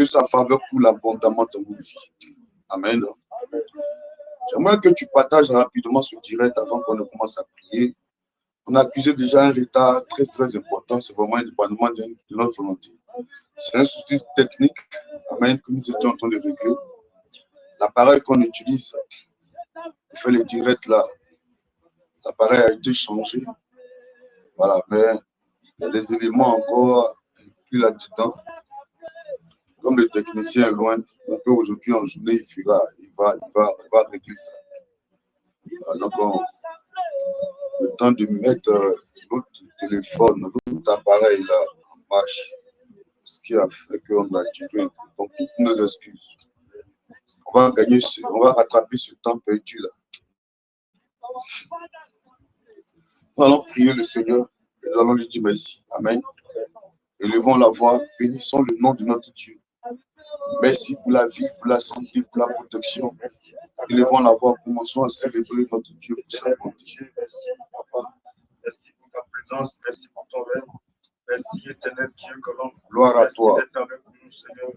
Que sa faveur coule abondamment dans vos vies. Amen. J'aimerais que tu partages rapidement ce direct avant qu'on ne commence à prier. On a accusé déjà un retard très très important. C'est vraiment indépendamment de notre volonté. C'est un souci technique, amen, que nous étions en train de régler. L'appareil qu'on utilise pour faire les directs là, l'appareil a été changé. Voilà, mais il y a des éléments encore plus là-dedans. Comme le technicien est loin, un peu aujourd'hui en journée, il va régler ça. Voilà, donc, le temps de mettre l'autre téléphone, l'autre appareil là, en marche, ce qui a fait qu'on a tué. Donc, toutes nos excuses. On va rattraper ce temps perdu là. Nous allons prier le Seigneur et nous allons lui dire merci. Amen. Élevons la voix, bénissons le nom de notre Dieu. Merci pour la vie, pour la santé, pour la protection. Élevons la voix, commençons à célébrer notre Dieu pour sa bonté. Merci, Papa. Merci pour ta présence. Merci pour ton règne. Merci, éternel Dieu, que l'on gloire à toi. Merci d'être avec nous, Seigneur.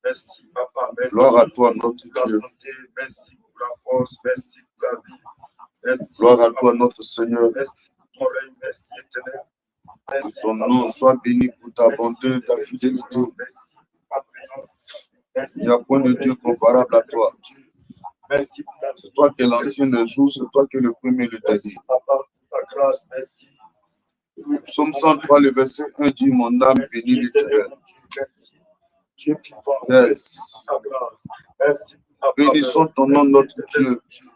Merci, Papa. Merci gloire à toi, notre pour la Dieu. santé. Merci pour la force. Merci pour la vie. Merci, Gloire à Papa. toi, notre Seigneur. Merci pour ton règne. Merci, éternel. Que Merci, ton Papa. nom soit béni pour ta Merci, bonté, ta fidélité. Merci pour ta présence. Merci Il n'y a point de Dieu comparable à toi. Merci pour la C'est toi qui es l'ancien des jours, c'est toi qui es le premier et le Merci, dernier. Papa, pour ta grâce. Merci. Psaume 103, le verset 1 dit, mon âme bénit l'Éternel. Merci. Dieu vivant, Yes. merci pour ta grâce. Merci pour ta Bénissons faveur. ton nom, Merci, notre éternel Dieu.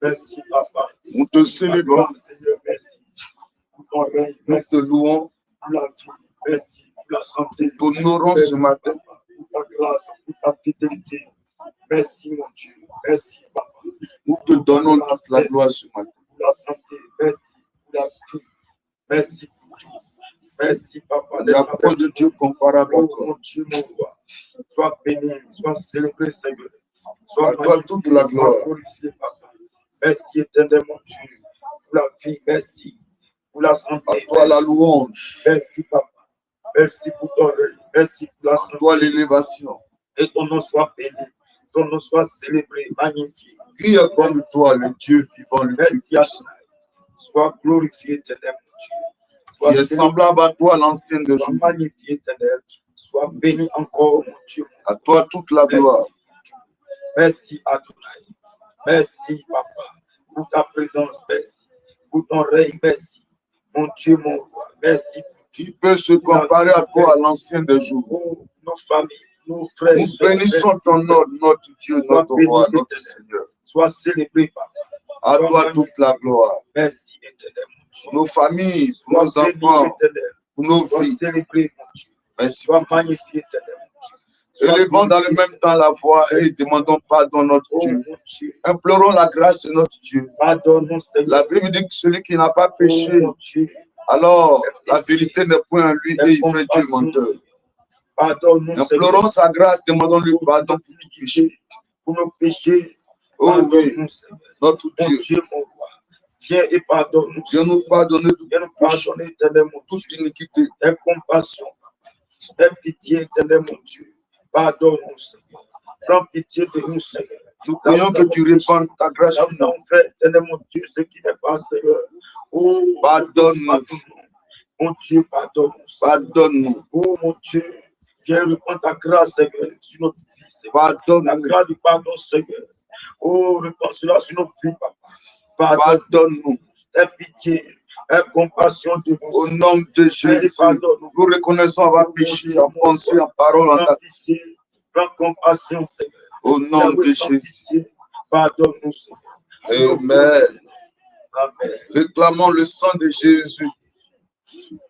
Merci, Papa. Nous te célébrons, Seigneur, merci pour ton règne. nous Merci te louons, pour la vie. Merci pour la santé. t'honorons Merci, ce matin. Papa, pour ta grâce, pour ta fidélité. Merci, mon Dieu. Merci, Papa. Nous te donnons toute la gloire ce matin. Pour la santé. Merci pour la vie. Merci pour tout. Merci, Papa. Il n'y a point de Dieu comparable à Oh, toi. mon Dieu, mon roi. Sois béni, sois célébré, Seigneur. Sois À toi magnifié, toute la sois gloire. glorifié, Papa. Merci, éternel, mon Dieu, pour la vie. Merci pour la santé. À toi la louange. Merci, Papa. Merci pour ton règne. Merci pour la À santé. toi l'élévation. Et ton nom soit béni. Ton nom soit célébré, magnifié. Qui est comme toi, le Dieu vivant, le Dieu Merci à puissant, toi. Sois glorifié, éternel, mon Dieu. qui Sois est célébré, semblable à toi, l'ancien de sois jour. magnifié, éternel. Sois béni encore, mon Dieu. À toi toute la gloire. Merci à toi. Merci, Papa, pour ta présence. Merci pour ton règne. Merci, mon Dieu, mon roi. Merci Qui peut se comparer à toi, l'ancien des jours? pour nos familles, nos frères. Nous bénissons ton nom, notre Dieu, notre roi, notre Seigneur. Sois célébré, Papa. À toi toute la gloire. Merci, éternel, mon Dieu. Pour nos familles, pour nos Sois béni, enfants, éternel. pour nos Sois vies. célébré, mon Dieu. Merci. Sois magnifié, éternel, mon Dieu. Sois Élevons dans le glorifié, même temps la voix et demandons pardon, notre oh, Dieu. mon Dieu. Implorons la grâce de notre Dieu. Pardonne-nous, Seigneur. La Bible dit que celui qui n'a pas Oh, péché, mon Dieu. alors la vérité n'est point en lui et il fait Dieu menteur. Pardonne-nous, Seigneur. Implorons sa grâce, demandons-lui pardon pour tout péché. Pour nos péchés. Oh oui, Pardonne-nous, Seigneur. notre Mon Dieu, Dieu, mon roi. Viens et pardonne-nous. Dieu nous pardonne tout Viens nous péché, pardonner, éternel, mon Dieu. toute iniquité. Aie compassion. Aie pitié, éternel, mon Dieu. Pardonne-nous, Seigneur. Prends pitié de nous, Seigneur. Nous prions que tu répandes ta grâce Là où sur nous nous. avons fait, éternel, mon Dieu, ce qui n'est pas, Seigneur. Oh, Pardonne-nous. pardonne-nous. Mon Dieu, pardonne-nous. Pardonne-nous. Oh, mon Dieu. Viens répandre ta grâce, Seigneur, sur notre vie, Seigneur. La Pardonne-nous. grâce du pardon, Seigneur. Oh, répand cela sur notre vie, Papa. Pardonne, Pardonne-nous. aie pitié, aie compassion de nous. Au nom de Jésus, Pardonne-nous. nous reconnaissons avoir péché en pensée, en parole, en Prends acte. pitié, prends compassion, Seigneur. Au nom de Yahweh, prends Jésus. pitié. Pardonne-nous, Seigneur. Amen. Amen. Réclamons le sang de Jésus.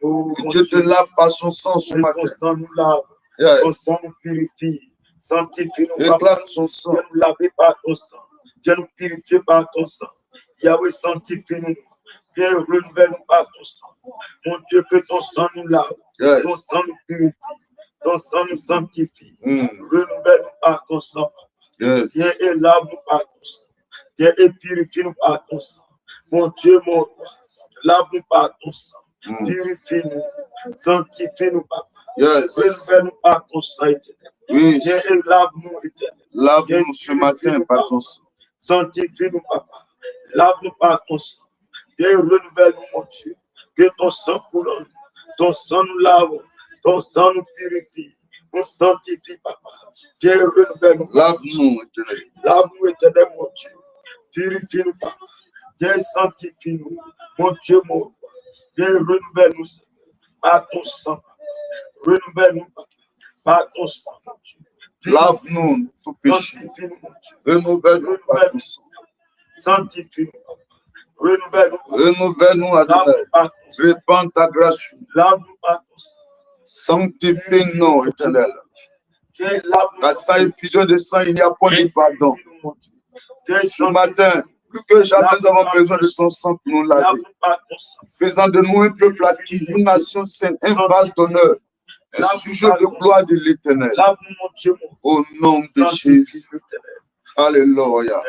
Oh, Que mon Dieu te Dieu, lave par son sang ce ton matin. sang nous lave, ton Yes. sang nous purifie. Sanctifie-nous, Papa. Réclame son sang. Viens nous laver par ton sang. Viens nous purifier par ton sang. Yahweh, sanctifie-nous. Viens renouvelle-nous par ton sang. Mon Dieu, que ton sang nous lave. Yes. Ton sang nous purifie. Ton sang nous sanctifie. Mm. Renouvelle-nous par ton sang. Yes. Viens et lave-nous par ton sang. Viens et purifie-nous par ton sang. Mon Dieu, mon roi, lave-nous par ton sang. Mm. Purifie-nous. Sanctifie-nous, Papa. Yes. Renouvelle-nous par ton sang éternel. Oui. Viens et lave-nous, Éternel. Lave-nous ce matin par ton sang. Sanctifie-nous, Papa. Lave-nous par ton sang. Viens renouvelle-nous, mon Dieu. Que ton sang coule. Ton sang nous lave. Ton sang nous purifie. Nous sanctifie, Papa. Viens renouvelle-nous. Lave-nous, Éternel. Lave-nous, Éternel, mon Dieu. Purifie-nous, Papa. Viens sanctifie-nous. Mon Dieu, mon roi. Viens renouvelle-nous par ton sang. Renouvelle-nous, Papa. Par ton sang, mon Dieu. Lave-nous tout péché. Renouvelle-nous par ton sang. Sanctifie-nous, Papa. Renouvelle-nous. Renouvelle-nous, Adonai. Répands ta grâce. Lave-nous par ton sang. Sanctifie-nous, Éternel. À sa effusion de sang, il n'y a point de pardon. Ce matin, plus que jamais, nous avons besoin de ton sang pour nous laver. Faisant de nous un peuple acquis, une nation sainte, un vase d'honneur, un sujet de gloire de l'Éternel. Au nom de Jésus. Alléluia.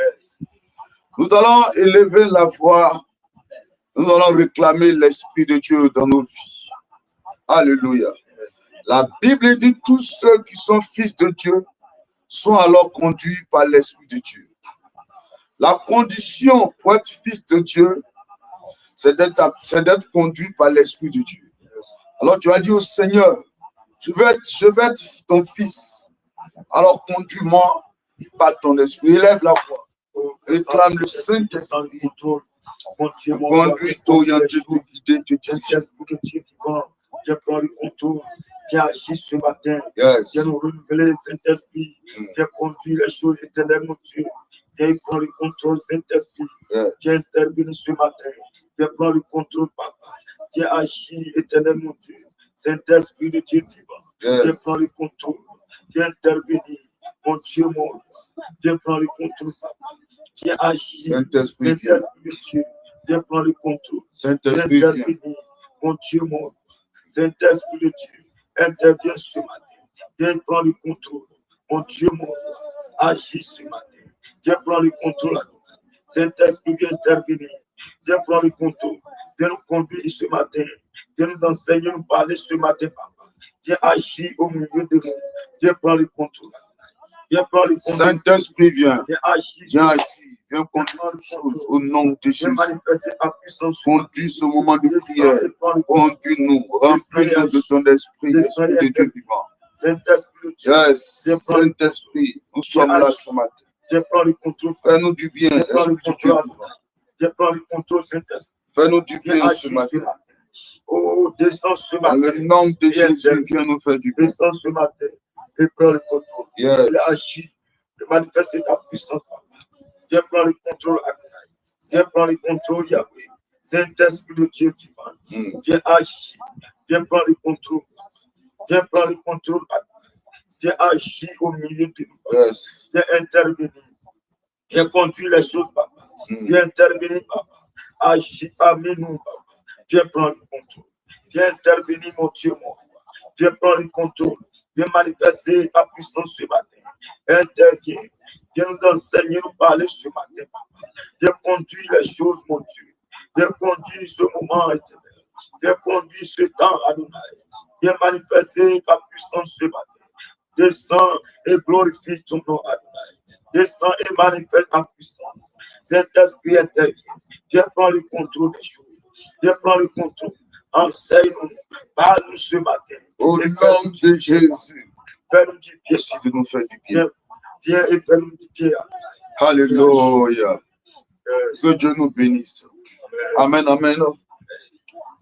Nous allons élever la voix. Nous allons réclamer l'Esprit de Dieu dans nos vies. Alléluia. La Bible dit que tous ceux qui sont fils de Dieu sont alors conduits par l'Esprit de Dieu. La condition pour être fils de Dieu, c'est d'être conduit par l'Esprit de Dieu. Alors tu as dit au Seigneur, je vais être ton fils. Alors conduis-moi par ton esprit. Élève la voix. Réclame le Saint-Esprit. Conduis, t'orienter, te guider, te diriger. Viens prendre le contour, viens agir ce matin, Yes. viens nous renouveler, Saint-Esprit, viens conduire les choses éternelles, mon Dieu, viens prendre le contrôle, Saint-Esprit, viens intervenir ce matin, viens prendre le contrôle, Papa, viens agir éternel, mon Dieu, Saint-Esprit de Dieu vivant, viens prendre le contrôle, viens intervenir, mon Dieu, mon roi, viens prendre le contrôle, Papa, viens agir, Saint-Esprit, Saint-Esprit de Dieu, viens prendre le contrôle, Saint-Esprit, viens intervenir, mon Dieu, mon roi. Saint-Esprit de Dieu, interviens ce matin. Viens prendre le contrôle. Mon Dieu, mon roi, agis ce matin. Viens prendre le contrôle. Saint-Esprit, viens intervenir. Viens prendre le contrôle. Viens nous conduire ce matin. Viens nous enseigner, nous parler ce matin, Papa. Viens agir au milieu de nous. Viens prendre le contrôle. Viens prendre le contrôle. Saint-Esprit, viens. Viens agir. Viens agir. Viens conduire les choses au nom de Jésus. Conduis ce moment de prière. Conduis-nous. Remplis-nous de ton esprit, l'Esprit de Dieu vivant. Yes, Saint-Esprit, nous sommes là ce matin. Fais-nous du bien, Esprit de Dieu vivant. Fais-nous du bien ce matin. Oh, descends ce matin. Dans le nom de Jésus, viens nous faire du bien. Descends ce matin et prends le contrôle. Yes. Agis, manifeste ta puissance. Viens prendre le contrôle, Adonai. Viens prendre le contrôle, Yahweh. Saint-Esprit de Dieu vivant. Viens agir. Viens prendre le contrôle. Viens prendre le contrôle, Adonai. Viens agir au milieu de nous. Yes. Viens intervenir. Viens conduire les choses, Papa. Viens intervenir, Papa. Agis parmi nous, Papa. Viens prendre le contrôle. Viens intervenir, mon Dieu, mon roi. Viens prendre le contrôle. Viens manifester ta puissance ce matin. Interviens. Viens nous enseigner, nous parler ce matin, Papa. Viens conduire les choses, mon Dieu. Viens conduire ce moment éternel. Viens conduire ce temps, Adonai. Viens manifester ta puissance ce matin. Descends et glorifie ton nom, Adonai. Descends et manifeste ta puissance. Saint-Esprit intervient. Viens prendre le contrôle des choses. Viens prendre le contrôle. Enseigne-nous. Parle-nous ce matin. Au nom de Jésus. Fais-nous du bien. Merci de nous faire du bien. Viens et fais-nous du bien. Alléluia. Que Dieu nous bénisse. Amen, amen.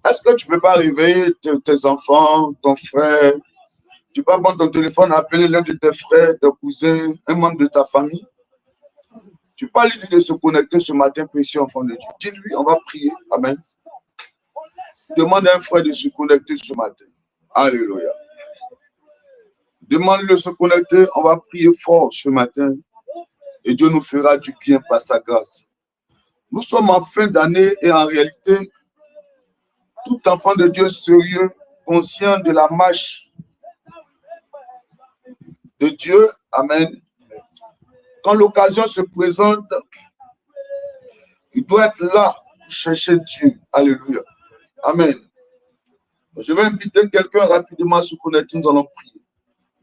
Est-ce que tu ne peux pas réveiller tes enfants, ton frère? Tu peux pas prendre ton téléphone, appeler l'un de tes frères, tes cousins, un membre de ta famille? Tu peux lui dire de se connecter ce matin, précieux enfant de Dieu. Dis-lui, on va prier. Amen. Demande à un frère de se connecter ce matin. Alléluia. Demande-le de se connecter. On va prier fort ce matin. Et Dieu nous fera du bien par sa grâce. Nous sommes en fin d'année et en réalité, tout enfant de Dieu sérieux, conscient de la marche de Dieu, amen. Quand l'occasion se présente, il doit être là pour chercher Dieu. Alléluia. Amen. Je vais inviter quelqu'un rapidement à se connecter, nous allons prier.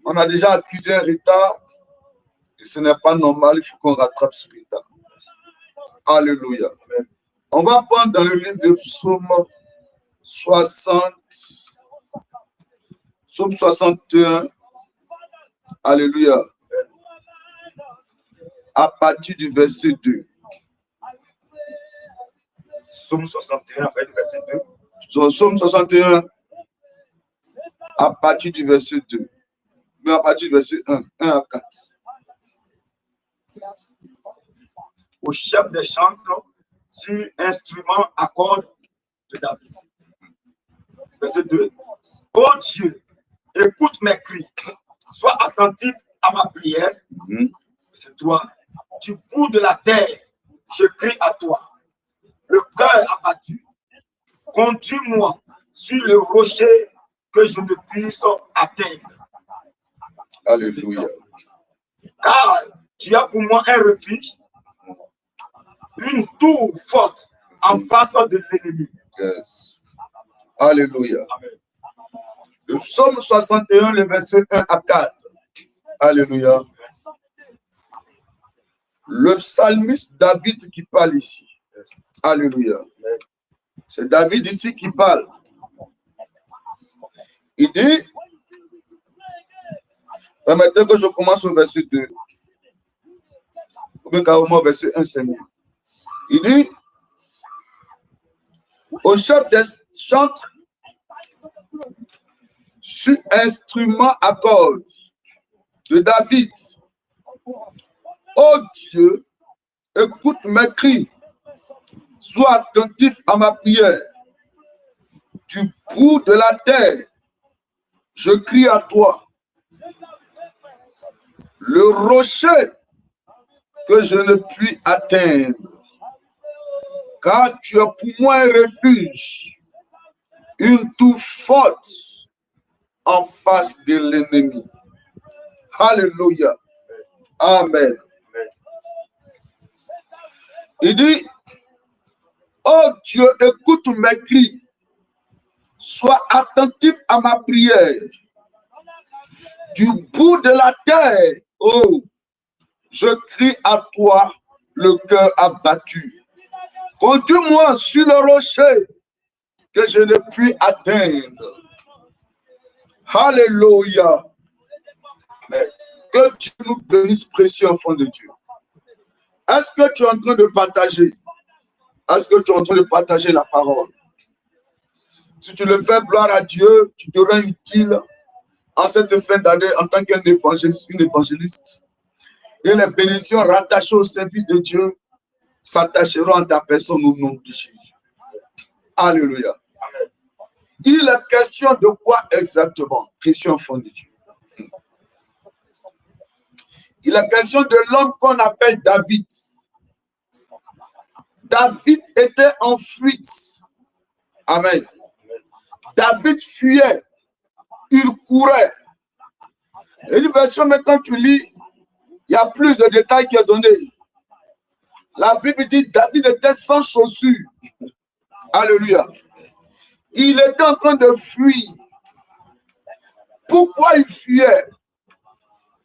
On a déjà accusé un retard. Et ce n'est pas normal, il faut qu'on rattrape ce retard. Alléluia. On va prendre dans le livre de Psaume 60, Psaume 61. Alléluia. À partir du verset 2. Psaume 61, après le verset 2. Psaume 61, à partir du verset 2. Mais à partir du verset 1 à 4. Au chef des chantres, sur instrument à cordes de David. Verset 2. Ô Dieu, écoute mes cris, sois attentif à ma prière. C'est toi, du bout de la terre, je crie à toi. Le cœur abattu, conduis-moi sur le rocher que je ne puisse atteindre. Alléluia. Car tu as pour moi un refuge, une tour forte en face de l'ennemi. Yes. Alléluia. Amen. Le psaume 61, le verset 1 à 4. Alléluia. Le psalmiste David qui parle ici. Alléluia. C'est David ici qui parle. Il dit, permettez que je commence au verset 2. Ou bien carrément au verset 1, c'est mieux. Il dit, au chef des chantres, sur instrument à cordes de David, ô Dieu, écoute mes cris, sois attentif à ma prière. Du bout de la terre, je crie à toi. Le rocher que je ne puis atteindre, car tu as pour moi un refuge, une tour forte en face de l'ennemi. Alléluia. Amen. Il dit, oh Dieu, écoute mes cris, sois attentif à ma prière. Du bout de la terre, oh, je crie à toi, le cœur abattu. Conduis-moi sur le rocher que je ne puis atteindre. Alléluia. Que Dieu nous bénisse, précieux enfant de Dieu. Est-ce que tu es en train de partager? Est-ce que tu es en train de partager la parole? Si tu le fais, gloire à Dieu, tu te rends utile en cette fin d'année en tant qu'un évangéliste, une évangéliste. Et les bénédictions rattachées au service de Dieu s'attacheront à ta personne au nom de Jésus. Alléluia. Il est question de quoi exactement? Question enfant de Dieu. Il est question de l'homme qu'on appelle David. David était en fuite. Amen. David fuyait. Il courait. Et une version, maintenant tu lis, il y a plus de détails qui est donné. La Bible dit David était sans chaussures. Alléluia. Il était en train de fuir. Pourquoi il fuyait?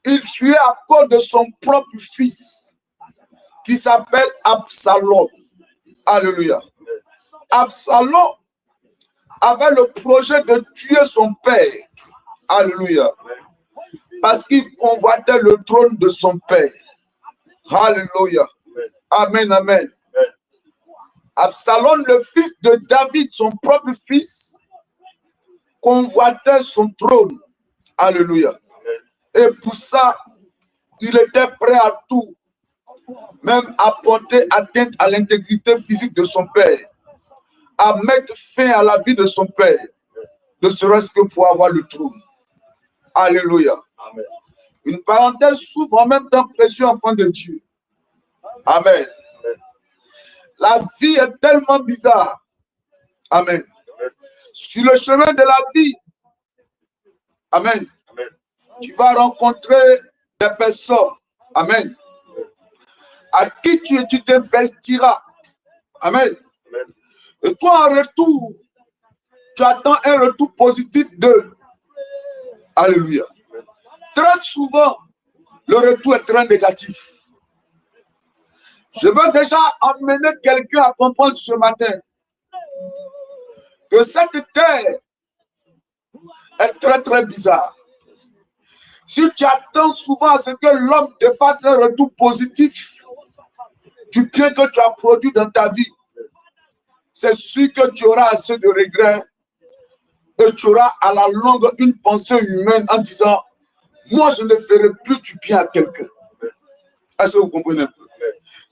Il fuyait à cause de son propre fils qui s'appelle Absalom. Alléluia. Absalom avait le projet de tuer son père. Alléluia. Parce qu'il convoitait le trône de son père. Alléluia. Amen, amen. Absalom, le fils de David, son propre fils, convoitait son trône. Alléluia. Et pour ça, il était prêt à tout, même à porter atteinte à l'intégrité physique de son père, à mettre fin à la vie de son père, ne serait-ce que pour avoir le trône. Alléluia. Amen. Une parenthèse s'ouvre en même temps, précieux enfant de Dieu. Amen. Amen. La vie est tellement bizarre. Amen. Amen. Sur le chemin de la vie, amen, amen, tu vas rencontrer des personnes, amen, à qui tu t'investiras. Amen. Amen. Et toi, en retour, tu attends un retour positif d'eux. Alléluia. très souvent, le retour est très négatif. Je veux déjà amener quelqu'un à comprendre ce matin que cette terre est très très bizarre. Si tu attends souvent à ce que l'homme te fasse un retour positif du bien que tu as produit dans ta vie, c'est sûr que tu auras assez de regrets et tu auras à la longue une pensée humaine en disant « Moi, je ne ferai plus du bien à quelqu'un. » Est-ce que vous comprenez un peu?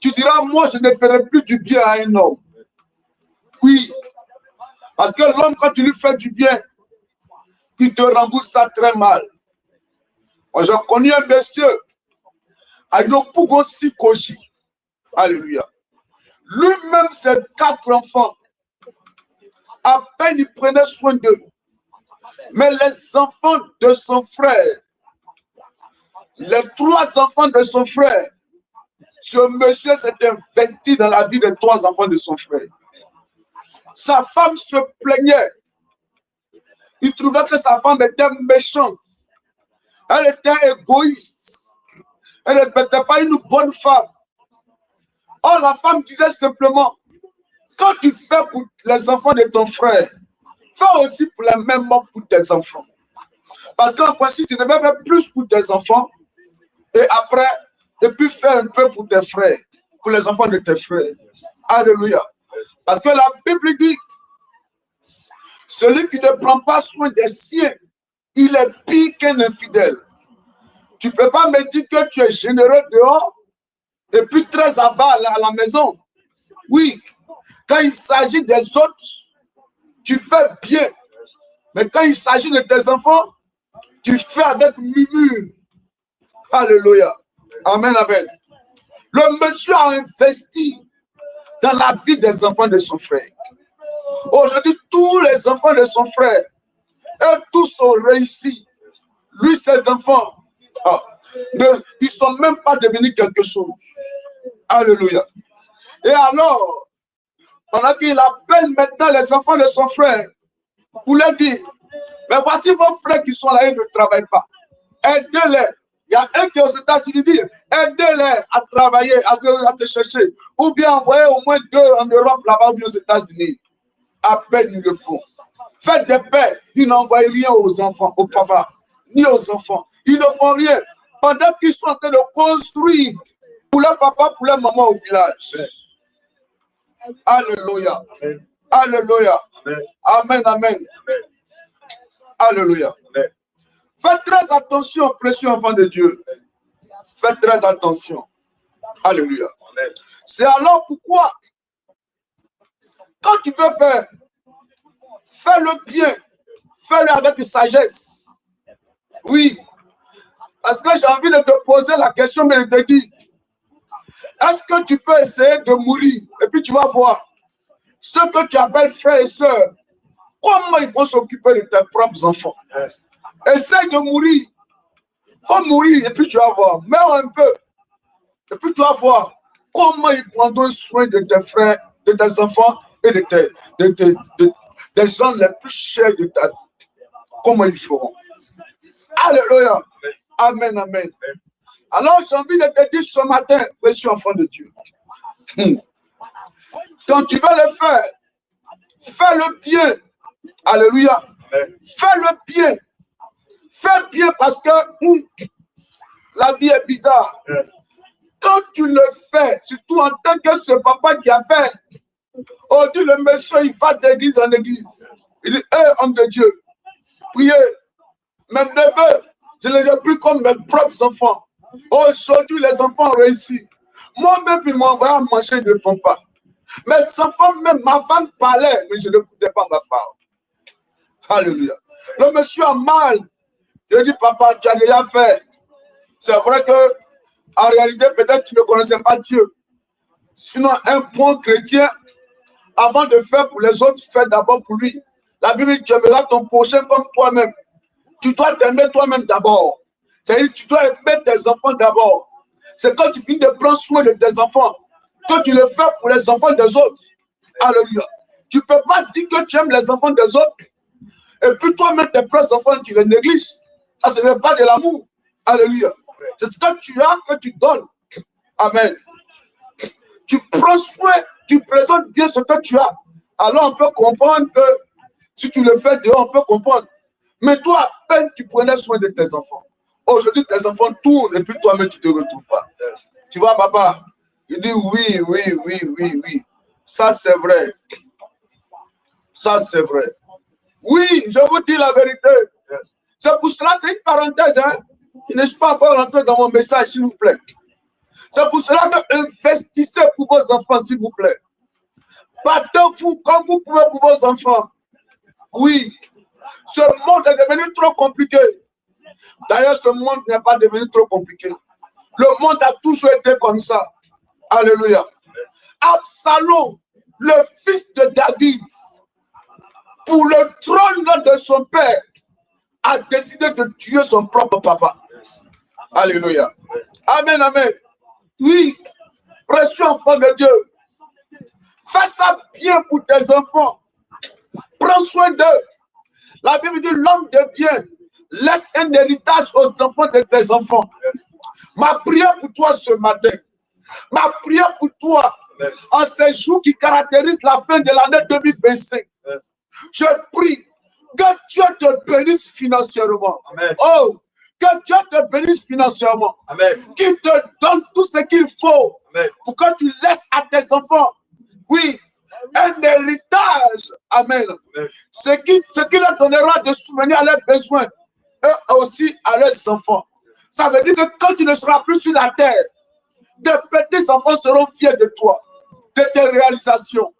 Tu diras « Moi, je ne ferai plus du bien à un homme. » Oui, parce que l'homme, quand tu lui fais du bien, il te rembourse ça très mal. Moi, j'ai connu un monsieur, Ayopougon Sikoji. Alléluia. Lui-même, ses 4 enfants, à peine il prenait soin d'eux. Mais les enfants de son frère, les 3 enfants de son frère, ce monsieur s'est investi dans la vie des 3 enfants de son frère. Sa femme se plaignait. Il trouvait que sa femme était méchante. Elle était égoïste. Elle n'était pas une bonne femme. Or, la femme disait simplement, quand tu fais pour les enfants de ton frère, fais aussi pour les mêmes pour tes enfants. Parce qu'en principe, tu devais faire plus pour tes enfants et après, et puis faire un peu pour tes frères, pour les enfants de tes frères. Alléluia. Parce que la Bible dit, celui qui ne prend pas soin des siens, il est pire qu'un infidèle. Tu ne peux pas me dire que tu es généreux dehors et puis très à bas à la maison. Oui, quand il s'agit des autres, tu fais bien. Mais quand il s'agit de tes enfants, tu fais avec murmure. Alléluia. Amen, amen. Le monsieur a investi dans la vie des enfants de son frère. Aujourd'hui, tous les enfants de son frère, eux tous ont réussi. Lui, ses enfants, ils ne sont même pas devenus quelque chose. Alléluia. Et alors, pendant qu'il appelle maintenant les enfants de son frère, pour leur dire, mais voici vos frères qui sont là, ils ne travaillent pas. Aidez-les. Il y a un qui est aux États-Unis, dit, aidez-les à travailler, à se chercher. Ou bien envoyez au moins 2 en Europe, là-bas, ou bien aux États-Unis. À peine ils le font. Faites des pères, ils n'envoient rien aux enfants, aux papas, ni aux enfants. Ils ne font rien. Pendant qu'ils sont en train de construire pour leur papa, pour leur maman au village. Alléluia. Alléluia. Amen, amen. Alléluia. Faites très attention, précieux enfants de Dieu. Faites très attention. Alléluia. C'est alors pourquoi, quand tu veux faire, fais-le bien. Fais-le avec sagesse. Oui. Parce que j'ai envie de te poser la question, mais de te dire, est-ce que tu peux essayer de mourir? Et puis tu vas voir. Ce que tu appelles frères et sœurs, comment ils vont s'occuper de tes propres enfants? Essaye de mourir. Il faut mourir et puis tu vas voir. Meurs un peu. Et puis tu vas voir comment ils prendront soin de tes frères, de tes enfants et des gens les plus chers de ta vie. Comment ils feront? Alléluia. Amen, amen. Alors j'ai envie de te dire ce matin, précieux enfant de Dieu. Quand tu veux le faire, fais-le bien. Alléluia. Fais-le bien. Fais bien parce que la vie est bizarre. Quand tu le fais, surtout en tant que ce papa qui a fait, aujourd'hui le monsieur il va d'église en église. Il dit, homme de Dieu, priez. Mes neveux, je les ai pris comme mes propres enfants. Aujourd'hui les enfants ont réussi. Moi-même, ils m'ont envoyé à manger, ils ne font pas. Mes enfants, même ma femme parlait, mais je ne n'écoutais pas ma femme. Alléluia. Le monsieur a mal. Je dis, papa, tu as déjà fait. C'est vrai que, en réalité, peut-être tu ne connaissais pas Dieu. Sinon, un bon chrétien, avant de faire pour les autres, fais d'abord pour lui. La Bible dit, tu aimeras ton prochain comme toi-même. Tu dois t'aimer toi-même d'abord. C'est-à-dire, tu dois aimer tes enfants d'abord. C'est quand tu finis de prendre soin de tes enfants que tu le fais pour les enfants des autres. Alléluia. Tu ne peux pas dire que tu aimes les enfants des autres et puis toi-même, tes propres enfants, tu les négliges. Ça, ce n'est pas de l'amour. Alléluia. C'est ce que tu as que tu donnes. Amen. Tu prends soin, tu présentes bien ce que tu as. Alors on peut comprendre que si tu le fais dehors, on peut comprendre. Mais toi, à peine tu prenais soin de tes enfants. Aujourd'hui, tes enfants tournent et puis toi-même, tu ne te retrouves pas. Tu vois, papa, il dit oui. Ça, c'est vrai. Ça, c'est vrai. Oui, je vous dis la vérité. C'est pour cela, c'est une parenthèse. Hein? Je ne suis pas encore rentré dans mon message, s'il vous plaît. C'est pour cela que investissez pour vos enfants, s'il vous plaît. Battez-vous comme vous pouvez pour vos enfants. Oui, ce monde est devenu trop compliqué. D'ailleurs, ce monde n'est pas devenu trop compliqué. Le monde a toujours été comme ça. Alléluia. Absalom, le fils de David, pour le trône de son père, a décidé de tuer son propre papa. Alléluia. Amen, amen. Oui, précieux enfant de Dieu, fais ça bien pour tes enfants. Prends soin d'eux. La Bible dit l'homme de bien laisse un héritage aux enfants de tes enfants. Ma prière pour toi ce matin, ma prière pour toi, en ces jours qui caractérisent la fin de l'année 2025, je prie que Dieu te bénisse financièrement. Amen. Oh, que Dieu te bénisse financièrement. Amen. Qu'il te donne tout ce qu'il faut. Amen. Pour que tu laisses à tes enfants, oui, un héritage. Amen. Amen. Ce qui leur donnera de souvenirs à leurs besoins, eux aussi à leurs enfants. Ça veut dire que quand tu ne seras plus sur la terre, tes petits enfants seront fiers de toi, de tes réalisations.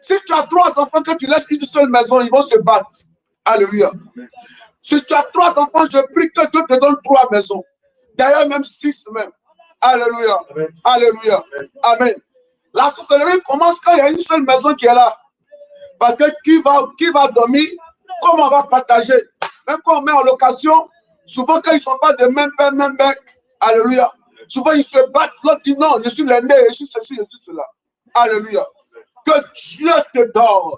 Si tu as 3 enfants que tu laisses une seule maison, ils vont se battre. Alléluia. Si tu as 3 enfants, je prie que Dieu te donne 3 maisons. D'ailleurs, même 6 même. Alléluia. Amen. Alléluia. Amen. La sorcellerie commence quand il y a une seule maison qui est là. Parce que qui va dormir, comment on va partager. Même quand on met en location, souvent quand ils ne sont pas de même père, même mère, alléluia. Souvent ils se battent, l'autre dit non, je suis l'aîné, je suis ceci, je suis cela. Alléluia. Que Dieu te donne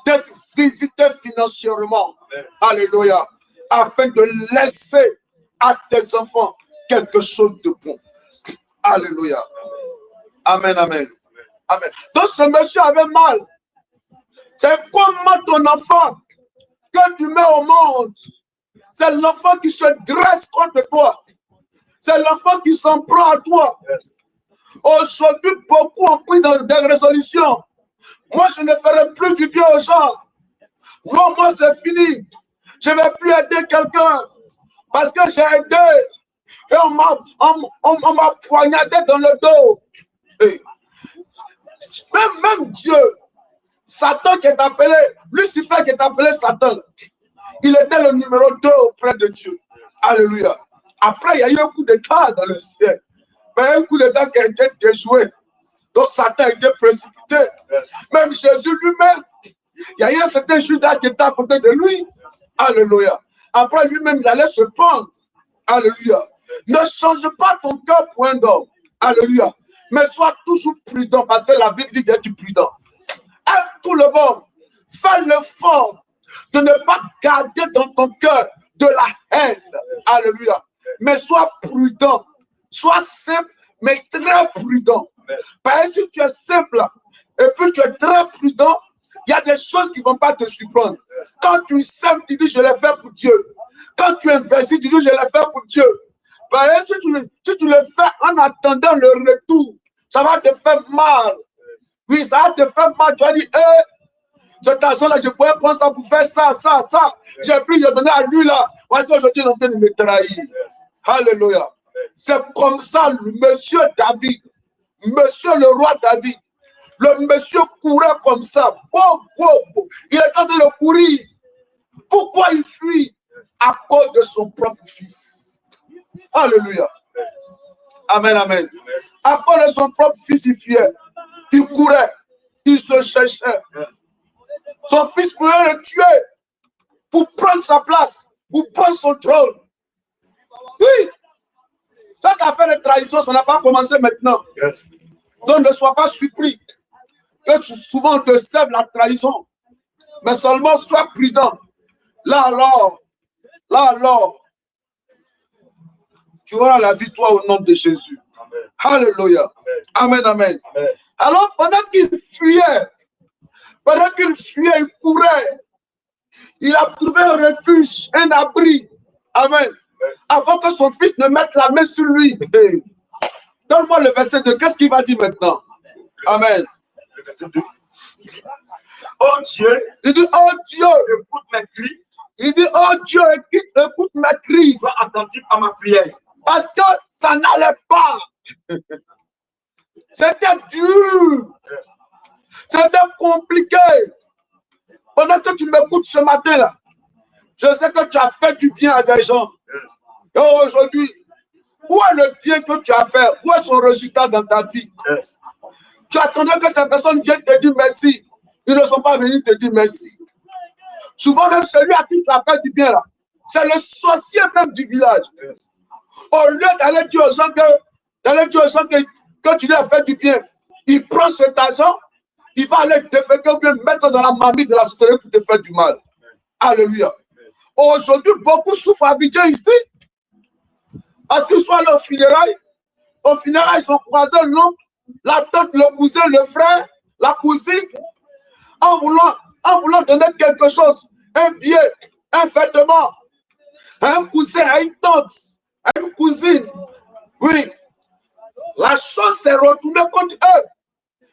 d'être visité financièrement. Alléluia. Afin de laisser à tes enfants quelque chose de bon. Alléluia. Amen, amen. Amen. Donc ce monsieur avait mal. C'est comment ton enfant que tu mets au monde, c'est l'enfant qui se dresse contre toi. C'est l'enfant qui s'en prend à toi. Aujourd'hui, beaucoup ont pris dans des résolutions. Moi, je ne ferai plus du bien aux gens. Non, moi, c'est fini. Je ne vais plus aider quelqu'un parce que j'ai aidé et on m'a poignardé dans le dos. Et même Dieu, Satan qui est appelé, Lucifer qui est appelé Satan, il était le numéro 2 auprès de Dieu. Alléluia. Après, il y a eu un coup d'état dans le ciel. Mais un coup d'état qui a été déjoué. Donc Satan a été précipité. Même Jésus lui-même, il y a eu un certain Judas qui était à côté de lui. Alléluia. Après lui-même, il allait se prendre. Alléluia. Ne change pas ton cœur pour un homme. Alléluia. Mais sois toujours prudent parce que la Bible dit d'être prudent. Aide tout le monde. Fais l'effort de ne pas garder dans ton cœur de la haine. Alléluia. Mais sois prudent. Sois simple, mais très prudent. Parce que si tu es simple et puis tu es très prudent, il y a des choses qui ne vont pas te surprendre. Quand tu es simple, tu dis je l'ai fait pour Dieu. Quand tu investis, tu dis je l'ai fait pour Dieu. Parce que si tu le fais en attendant le retour, ça va te faire mal. Oui, ça va te faire mal. Tu vas dire, cet argent-là, je pourrais prendre ça pour faire ça. J'ai pris, j'ai donné à lui là. Voici aujourd'hui, il est en train de me trahir. Alléluia. C'est comme ça, monsieur David, monsieur le roi David, le monsieur courait comme ça. Il est en train de courir. Pourquoi il fuit? À cause de son propre fils. Alléluia. Amen, amen. À cause de son propre fils, il fuyait. Il courait. Il se cherchait. Son fils pouvait le tuer pour prendre sa place, pour prendre son trône. Oui. Cette affaire de trahison, ça n'a pas commencé maintenant. Donc ne sois pas surpris que souvent on te sève la trahison. Mais seulement sois prudent. Là alors, Tu auras la victoire au nom de Jésus. Amen. Alléluia. Amen, amen. Amen. Alors, pendant qu'il fuyait, il courait, il a trouvé un refuge, un abri. Amen. Avant que son fils ne mette la main sur lui. Hey. Donne-moi le verset 2. Qu'est-ce qu'il va dire maintenant? Amen. Le verset 2. Oh Dieu, il dit, oh Dieu, écoute mes cris. Il dit, oh Dieu, écoute mes cris. Sois attentif à ma prière. Parce que ça n'allait pas. C'était dur. C'était compliqué. Pendant que tu m'écoutes ce matin-là, je sais que tu as fait du bien à des gens. Et aujourd'hui, où est le bien que tu as fait? Où est son résultat dans ta vie? Tu attendais que ces personnes viennent te dire merci. Ils ne sont pas venus te dire merci. Souvent, même celui à qui tu as fait du bien là, c'est le sorcier même du village. Au lieu d'aller dire aux gens que tu lui as fait du bien, il prend cet argent, il va aller déféquer ou bien mettre ça dans la marmite de la société pour te faire du mal. Alléluia. Aujourd'hui, beaucoup souffrent à Abidjan ici. Parce qu'ils sont allés aux funérailles. Aux funérailles, ils ont croisé l'oncle, la tante, le cousin, le frère, la cousine, en voulant donner quelque chose, un billet, un vêtement, un cousin, à une tante, à une cousine. Oui. La chose s'est retournée contre eux.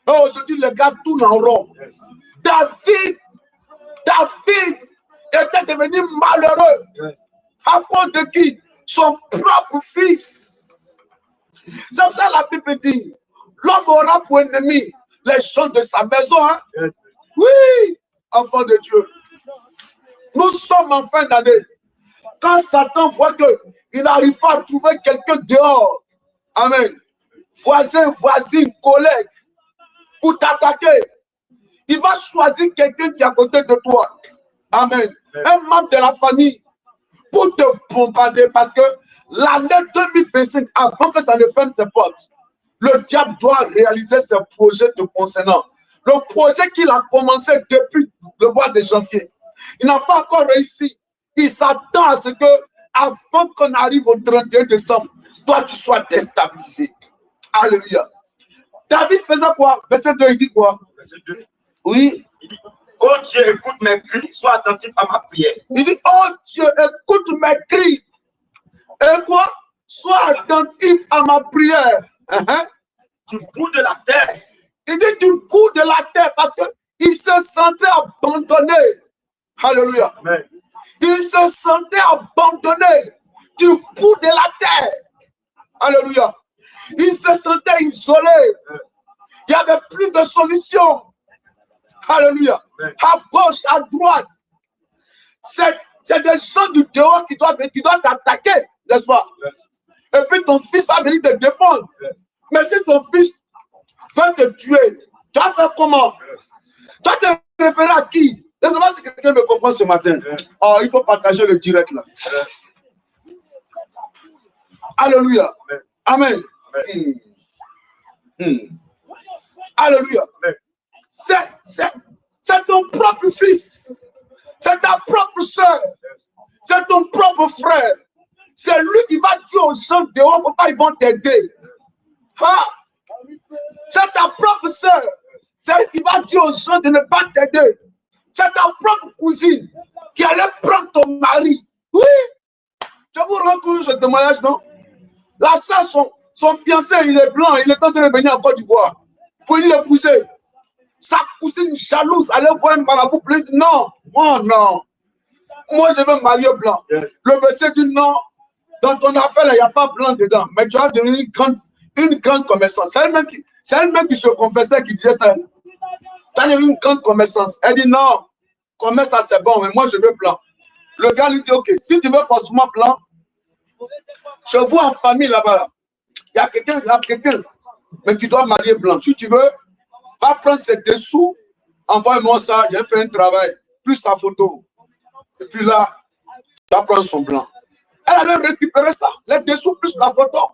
Et aujourd'hui, les gars tournent en rond. David était devenu malheureux. À cause de qui? Son propre fils. C'est pour ça la Bible dit, l'homme aura pour ennemi les gens de sa maison. Hein? Oui, enfant de Dieu. Nous sommes en fin d'année. Quand Satan voit qu'il n'arrive pas à trouver quelqu'un dehors, amen, voisin, voisine, collègue, pour t'attaquer, il va choisir quelqu'un qui est à côté de toi. Amen. Un membre de la famille pour te bombarder parce que l'année 2025, avant que ça ne ferme ses portes, le diable doit réaliser ses projets te concernant. Le projet qu'il a commencé depuis le mois de janvier, il n'a pas encore réussi. Il s'attend à ce que, avant qu'on arrive au 31 décembre, toi tu sois déstabilisé. Alléluia. David faisait quoi? Verset 2, il dit quoi? Verset 2. Oui. Il dit, oh Dieu, écoute mes cris, sois attentif à ma prière. Il dit, oh Dieu, écoute mes cris. Et quoi? Sois attentif à ma prière. Du bout de la terre. Il dit du bout de la terre parce qu'il se sentait abandonné. Alléluia. Amen. Il se sentait abandonné du bout de la terre. Alléluia. Il se sentait isolé. Il n'y avait plus de solution. Alléluia. À gauche, à droite. C'est des gens du dehors qui doivent t'attaquer, n'est-ce pas? Et puis ton fils va venir te défendre. Mais si ton fils va te tuer, tu vas faire comment? Tu vas te référer à qui? Je ne sais pas si quelqu'un me comprend ce matin. Oh, il faut partager le direct là. Alléluia. Amen. Alléluia. C'est ton propre fils. C'est ta propre soeur. C'est ton propre frère. C'est lui qui va dire aux gens dehors, faut pas, ils vont t'aider. Ah. C'est ta propre soeur. C'est lui qui va dire aux gens de ne pas t'aider. C'est ta propre cousine qui allait prendre ton mari. Oui. Je vous rends toujours ce témoignage, non? La soeur, son fiancé, il est blanc, il est en train de venir en Côte d'Ivoire pour lui épouser. Sa cousine jalouse allait voir un marabout plein de non. Oh non. Moi, je veux marier blanc. Yes. Le monsieur dit non. Dans ton affaire, il n'y a pas blanc dedans. Mais tu as devenu une grande commerçante. C'est elle-même qui se confessait, qui disait ça. Tu as devenu une grande commerçante. Elle dit non. Commerce, ça c'est bon, mais moi, je veux blanc. Le gars lui dit ok, si tu veux forcément blanc, je vois en famille là-bas. Là. Il y a quelqu'un, mais qui doit marier blanc. Si tu veux, va prendre ses dessous, envoie-moi ça, j'ai fait un travail, plus sa photo. Et puis là, tu vas prendre son blanc. Elle avait récupéré ça, les dessous plus la photo.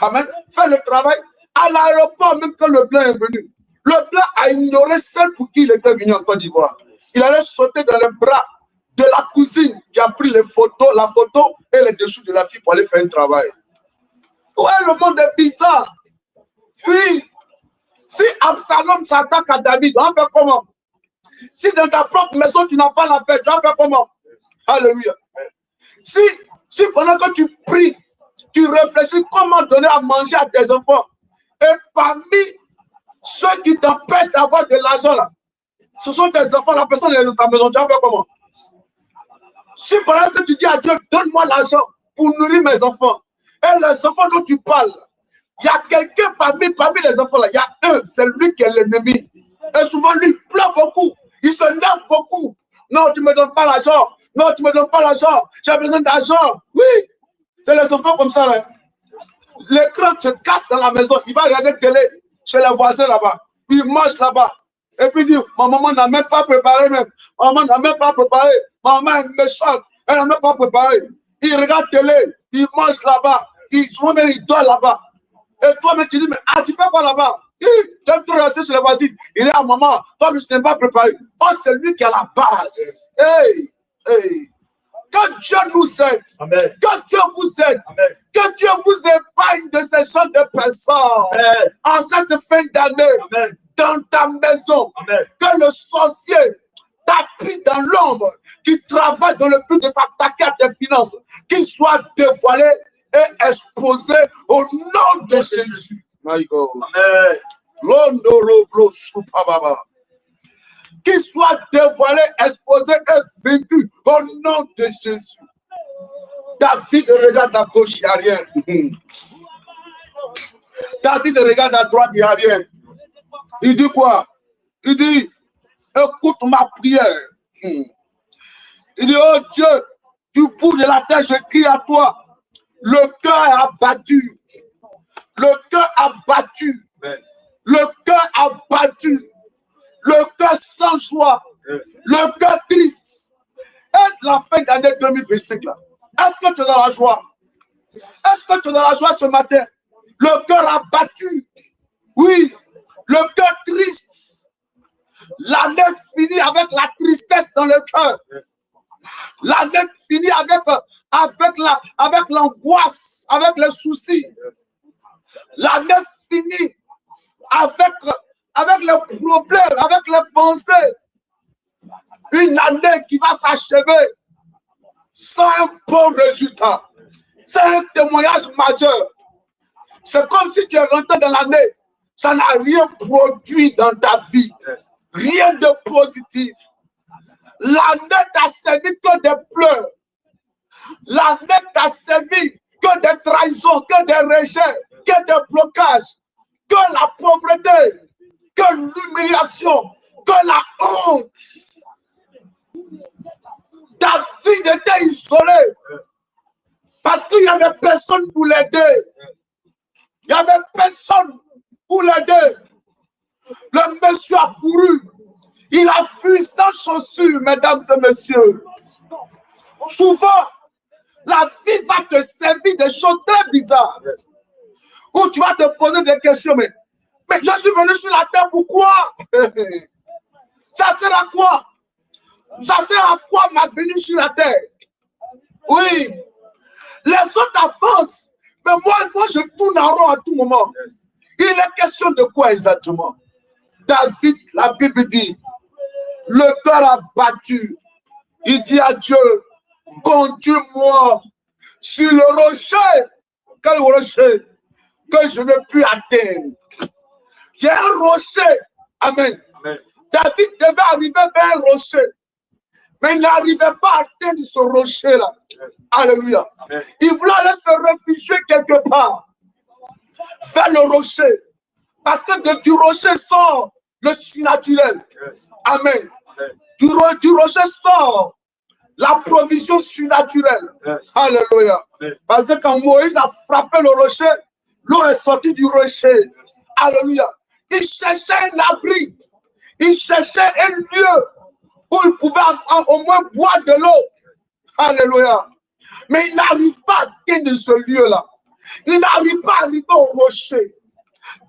Amen. Fait le travail. À l'aéroport, même quand le blanc est venu, le blanc a ignoré celle pour qui il était venu en Côte d'Ivoire. Il allait sauter dans les bras de la cousine qui a pris les photos, la photo et les dessous de la fille pour aller faire un travail. Ouais, le monde est bizarre. Oui. Si Absalom s'attaque à David, on va faire comment? Si dans ta propre maison, tu n'as pas la paix, tu vas faire comment? Alléluia. Si pendant que tu pries, tu réfléchis comment donner à manger à tes enfants, et parmi ceux qui t'empêchent d'avoir de l'argent, là, ce sont tes enfants, la personne est dans ta maison, tu vas faire comment? Si pendant que tu dis à Dieu, donne-moi l'argent pour nourrir mes enfants, et les enfants dont tu parles, il y a quelqu'un parmi les enfants là, il y a un, c'est lui qui est l'ennemi. Et souvent, lui, il pleure beaucoup, il se lève beaucoup. Non, tu ne me donnes pas l'argent. Non, tu ne me donnes pas l'argent. J'ai besoin d'argent. Oui, c'est les enfants comme ça. Là. L'écran se casse dans la maison. Il va regarder la télé chez les voisins là-bas. Il mange là-bas. Et puis il dit, ma maman n'a même pas préparé même. Ma maman n'a même pas préparé. Ma maman est méchante. Elle n'a même pas préparé. Il regarde la télé. Il mange là-bas. Souvent même il dort là-bas. Et toi-même tu dis, mais tu peux pas là-bas. Tu aimes trop rester sur les voisins. Il est à maman. Toi, tu n'es pas préparé. Oh, c'est lui qui a la base. Hey, hey. Que Dieu nous aide. Amen. Que Dieu vous aide. Amen. Que Dieu vous épargne de ces sortes de personnes. Amen. En cette fin d'année, dans ta maison, amen, que le sorcier tapis dans l'ombre, qui travaille dans le but de s'attaquer à tes finances, qu'il soit dévoilé et exposé au nom de Jésus. My God. Amen. Qu'il soit dévoilé, exposé et vaincu au nom de Jésus. David regarde à gauche, il n'y a rien. David regarde à droite, il n'y a rien. Il dit quoi? Il dit, écoute ma prière. Il dit, oh Dieu, du bout de la terre, je crie à toi. Le cœur abattu. Le cœur abattu. Le cœur abattu. Le cœur sans joie. Le cœur triste. Est-ce la fin d'année 2025 là? Est-ce que tu es dans la joie? Est-ce que tu es dans la joie ce matin? Le cœur abattu. Oui. Le cœur triste. L'année finit avec la tristesse dans le cœur. L'année finit avec l'angoisse, avec les soucis. L'année finit avec les problèmes, avec les pensées. Une année qui va s'achever sans un bon résultat. C'est un témoignage majeur. C'est comme si tu es rentré dans l'année, ça n'a rien produit dans ta vie. Rien de positif. L'année t'a servi que des pleurs. L'année t'a servi que des trahisons, que des rejets, que des blocages, que la pauvreté, que l'humiliation, que la honte. Ta vie était isolée parce qu'il n'y avait personne pour l'aider. Il n'y avait personne pour l'aider. Le monsieur a couru. Il a fui sans chaussures, mesdames et messieurs. Souvent, la vie va te servir de choses très bizarres. Où tu vas te poser des questions. Mais je suis venu sur la terre, pourquoi? Ça sert à quoi? Ça sert à quoi ma venue sur la terre? Oui. Les autres avancent. Mais moi, je tourne en rond à tout moment. Il est question de quoi exactement? David, la Bible dit, le cœur abattu. Il dit à Dieu, conduis-moi sur le rocher. Quel rocher? Que je ne puis atteindre. Il y a un rocher. Amen. Amen. David devait arriver vers un rocher. Mais il n'arrivait pas à atteindre ce rocher-là. Alléluia. Amen. Il voulait aller se réfugier quelque part. Vers le rocher. Parce que du rocher sort le surnaturel. Yes. Amen. Amen. Du rocher sort la provision surnaturelle. Yes. Alléluia. Amen. Parce que quand Moïse a frappé le rocher, l'eau est sortie du rocher. Yes. Alléluia. Il cherchait un abri. Il cherchait un lieu où il pouvait au moins boire de l'eau. Alléluia. Mais il n'arrive pas à atteindre ce lieu-là. Il n'arrive pas à arriver au rocher.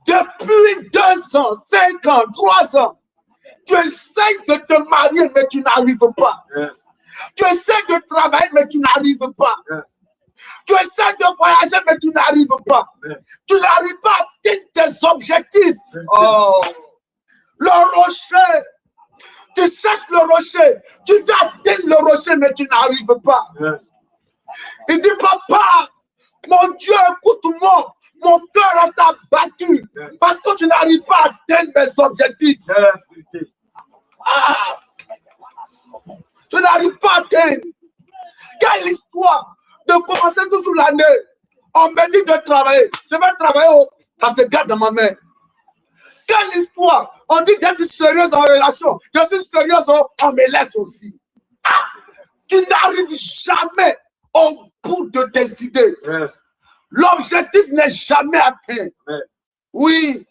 Depuis 2 ans, 5 ans, 3 ans, tu essayes de te marier, mais tu n'arrives pas. Yes. Tu essaies de travailler, mais tu n'arrives pas. Tu essaies de voyager, mais tu n'arrives pas. Tu n'arrives pas à atteindre tes objectifs. Oh, le rocher. Tu cherches le rocher. Tu dois atteindre le rocher, mais tu n'arrives pas. Il dit, papa, mon Dieu, écoute-moi. Mon cœur est abattu parce que tu n'arrives pas à atteindre mes objectifs. Ah, tu n'arrives pas à atteindre. Quelle histoire de commencer toujours l'année. On me dit de travailler. Je vais travailler, ça se garde dans ma main. Quelle histoire. On dit d'être sérieuse en relation. Je suis sérieuse, on me laisse aussi. Ah, tu n'arrives jamais au bout de tes idées. L'objectif n'est jamais atteint. Oui,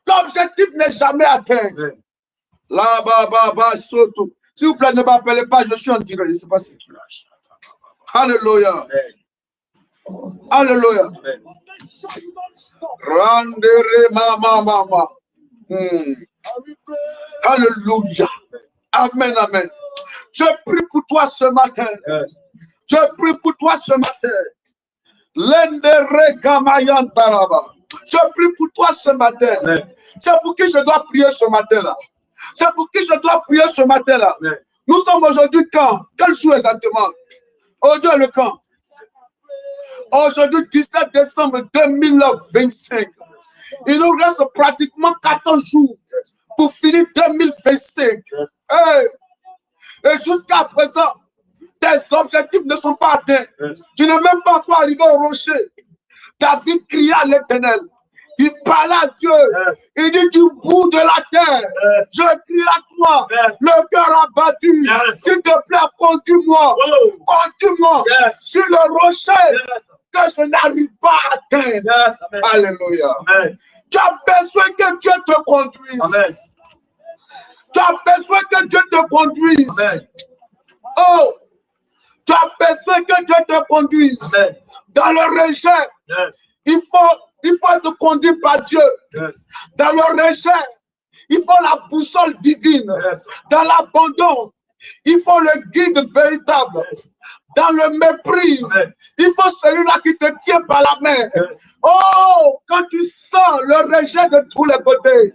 l'objectif n'est jamais atteint. Là, surtout. S'il vous plaît, ne m'appelez pas, je suis en direct. Je ne sais pas ce qui lâche. Alléluia. Alléluia. Rendez mama. Alléluia. Amen, amen. Je prie pour toi ce matin. Je prie pour toi ce matin. Je prie pour toi ce matin. C'est pour qui je dois prier ce matin-là. C'est pour qui je dois prier ce matin-là. Nous sommes aujourd'hui quand? Quel jour exactement? Aujourd'hui le quand? Aujourd'hui 17 décembre 2025. Il nous reste pratiquement 14 jours pour finir 2025. Et jusqu'à présent, tes objectifs ne sont pas atteints. Tu n'es même pas encore arrivé au rocher. David cria à l'Éternel. Il parlait à Dieu. Il dit du bout de la terre, je crie à toi, le cœur abattu. S'il te plaît, conduis-moi. Conduis-moi sur le rocher que je n'arrive pas à atteindre. Alléluia. Tu as besoin que Dieu te conduise. Tu as besoin que Dieu te conduise. Oh, tu as besoin que Dieu te conduise. Dans le rejet, il faut être conduit par Dieu. Dans le rejet, il faut la boussole divine. Dans l'abandon, il faut le guide véritable. Dans le mépris, il faut celui-là qui te tient par la main. Oh, quand tu sens le rejet de tous les côtés,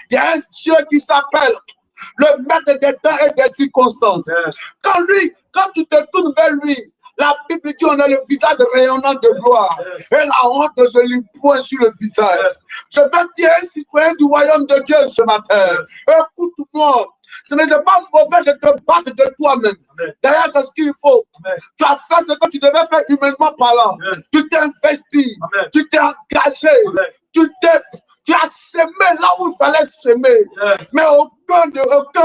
il y a un Dieu qui s'appelle le maître des temps et des circonstances. Quand tu te tournes vers lui, la Bible dit on a le visage rayonnant de gloire et la honte se lui pointe sur le visage. Je veux dire un citoyen du royaume de Dieu ce matin. Écoute-moi, ce n'est pas mauvais de te battre de toi-même. D'ailleurs, c'est ce qu'il faut. Tu as fait ce que tu devais faire humainement parlant. Tu t'es investi, tu t'es engagé, tu as semé là où il fallait semer, mais aucun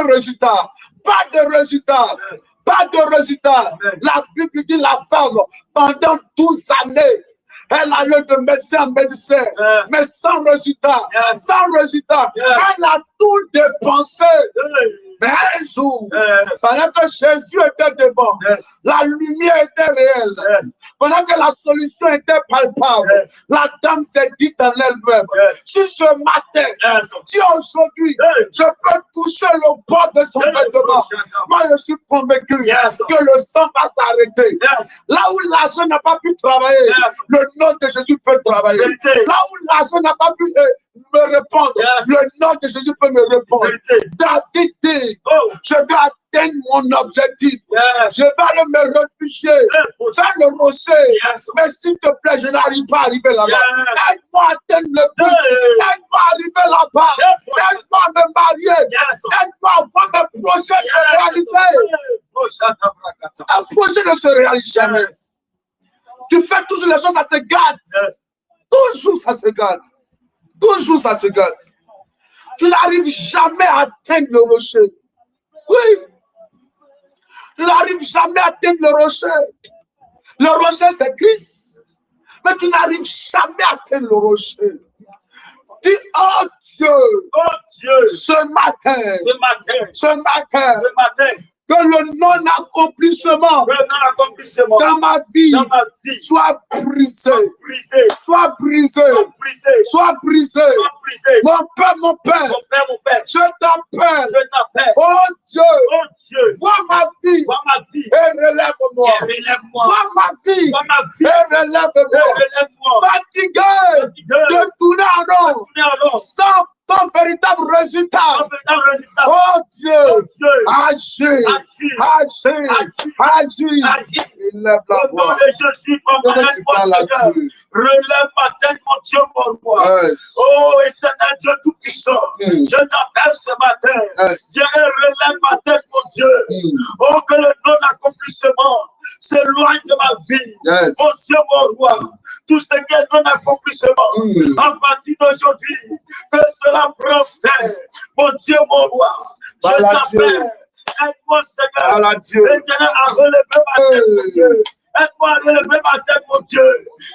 résultat. Pas de résultat. Pas de résultat. La Bible dit la femme, pendant 12 années, elle a eu de médecin en médecin, mais sans résultat. Sans résultat. Elle a tout dépensé. Mais un jour, pendant que Jésus était devant, la lumière était réelle. Pendant que la solution était palpable, la dame s'est dit en elle-même, si ce matin, si aujourd'hui, je peux toucher le bord de son vêtement, moi je suis convaincu que le sang va s'arrêter. Là où l'argent n'a pas pu travailler, le nom de Jésus peut travailler. Là où l'argent n'a pas pu me répondre, le nom de Jésus peut me répondre. David dit, je vais atteindre mon objectif. Je vais aller me réfugier vers le rocher. Mais s'il te plaît, je n'arrive pas à arriver là-bas. Aide-moi à atteindre le but. Aide-moi à arriver là-bas. Aide-moi à me marier. Aide-moi à voir mes projets se réaliser. Un projet ne se réalise jamais. Tu fais toujours les choses, ça se gâte. Toujours ça se gâte. Toujours ça se gâte. Tu n'arrives jamais à atteindre le rocher. Oui. Tu n'arrives jamais à atteindre le rocher. Le rocher, c'est Christ. Mais tu n'arrives jamais à atteindre le rocher. Dis, oh Dieu, ce matin, Que le non-accomplissement dans ma vie soit brisé. Soit brisé. Soit brisé. Mon père, je t'appelle. Oh Dieu, vois ma vie et relève-moi. Vois ma vie et relève-moi. Fatigué de tourner en rond sans véritable résultat. Oh Dieu, agis. Il lève la voix. Relève ma tête, mon Dieu, mon roi. Oh, éternel Dieu tout-puissant, je t'appelle ce matin. Dieu, relève ma tête, mon Dieu. Oh, que le non-accomplissement s'éloigne de ma vie. Mon Dieu, mon roi, tout ce qui est non-accomplissement, à partir d'aujourd'hui, que cela prend fin. Mon Dieu, mon roi, je t'appelle. Aide-moi, Seigneur. Éternel, à relever ma tête, mon Dieu. Aide-moi à relever ma tête, mon Dieu.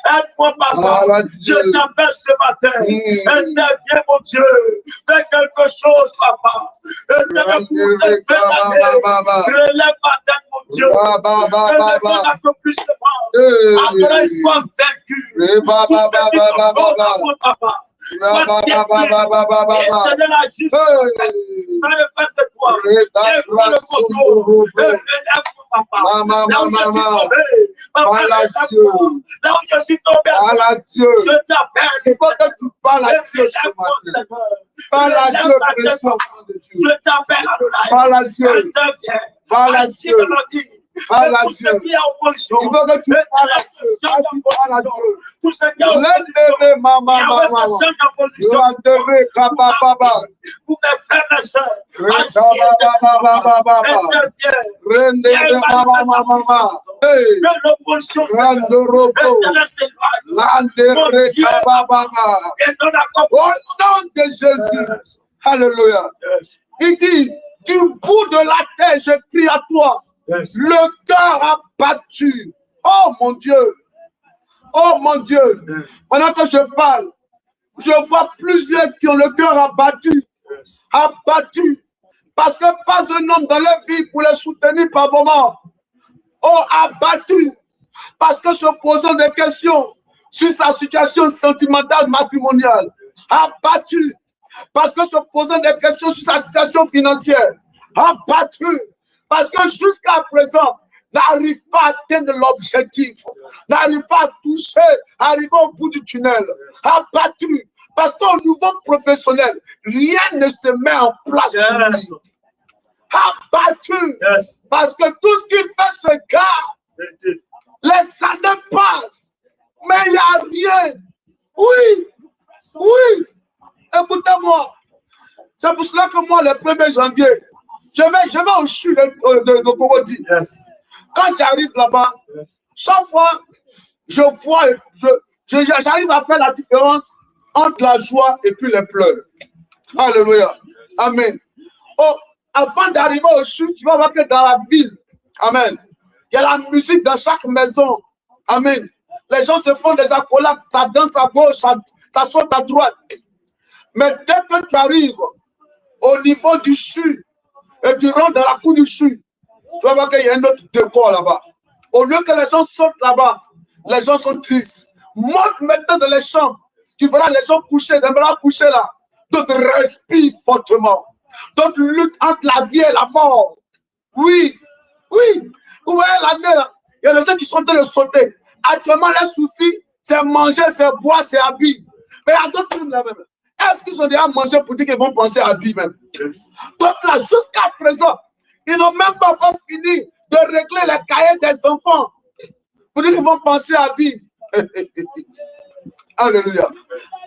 Aide-moi, papa. Je t'appelle ce matin. Interviens, mon Dieu. Fais quelque chose, papa. Éternel, pour cette belle année. Relève ma tête, mon Dieu. Relève mon accomplissement. Après, sois vaincu. Tous ceux qui sont contre moi, papa. Éternel, agis. Manifeste toi. Prends le contrôle. Relève papa. Là où je suis tombé. Là où je suis tombé. Je t'appelle. Il faut que tu parles à Dieu ce matin. Parle à Dieu, précieux de Dieu. Je t'appelle à parle à Dieu. Parle à Dieu. Parle à Dieu. Il faut que tu parles à Dieu. Parle à Dieu. Tout ce qui est en L'intérêt, maman. pour mes frères et sœurs. Au nom de Jésus. Alléluia. Il dit, du bout de la terre, je crie à toi. Le cœur abattu. Oh mon Dieu. Oh mon Dieu. Pendant que je parle, je vois plusieurs qui ont le cœur abattu. Abattu. Parce que pas un homme dans leur vie pour les soutenir par moment. Oh, abattu. Parce que se posant des questions sur sa situation sentimentale matrimoniale. Abattu. Parce que se posant des questions sur sa situation financière. Abattu. Parce que jusqu'à présent, n'arrive pas à atteindre l'objectif. N'arrive pas à toucher, arriver au bout du tunnel. Abattu. Parce qu'au niveau professionnel, rien ne se met en place. Abattu. Parce que tout ce qu'il fait se garde. Les années passent. Mais il n'y a rien. Oui. Écoutez-moi. C'est pour cela que moi, le 1er janvier, je vais au CHU de Cogodi. Quand j'arrive là-bas, chaque fois, je vois, j'arrive à faire la différence entre la joie et puis les pleurs. Alléluia. Amen. Oh, avant d'arriver au CHU, tu vas voir que dans la ville, amen, il y a la musique dans chaque maison. Amen. Les gens se font des accolades, ça danse à gauche, ça saute à droite. Mais dès que tu arrives au niveau du CHU, et tu rentres dans la cour du CHU, tu vas voir qu'il y a un autre décor là-bas. Au lieu que les gens sortent là-bas, les gens sont tristes. Monte maintenant dans les chambres. Tu verras les gens couchés, des bras couchés là. D'autres respirent fortement. D'autres luttent entre la vie et la mort. Oui. Vous voyez l'année là, il y a des gens qui sont en train de sauter. Actuellement, les soucis, c'est manger, c'est boire, c'est habiller. Mais il y a d'autres trucs là même. Est-ce qu'ils ont déjà mangé pour dire qu'ils vont penser à habiller même? Donc là, jusqu'à présent, ils n'ont même pas encore fini de régler les cahiers des enfants pour dire qu'ils vont penser à vie. Alléluia.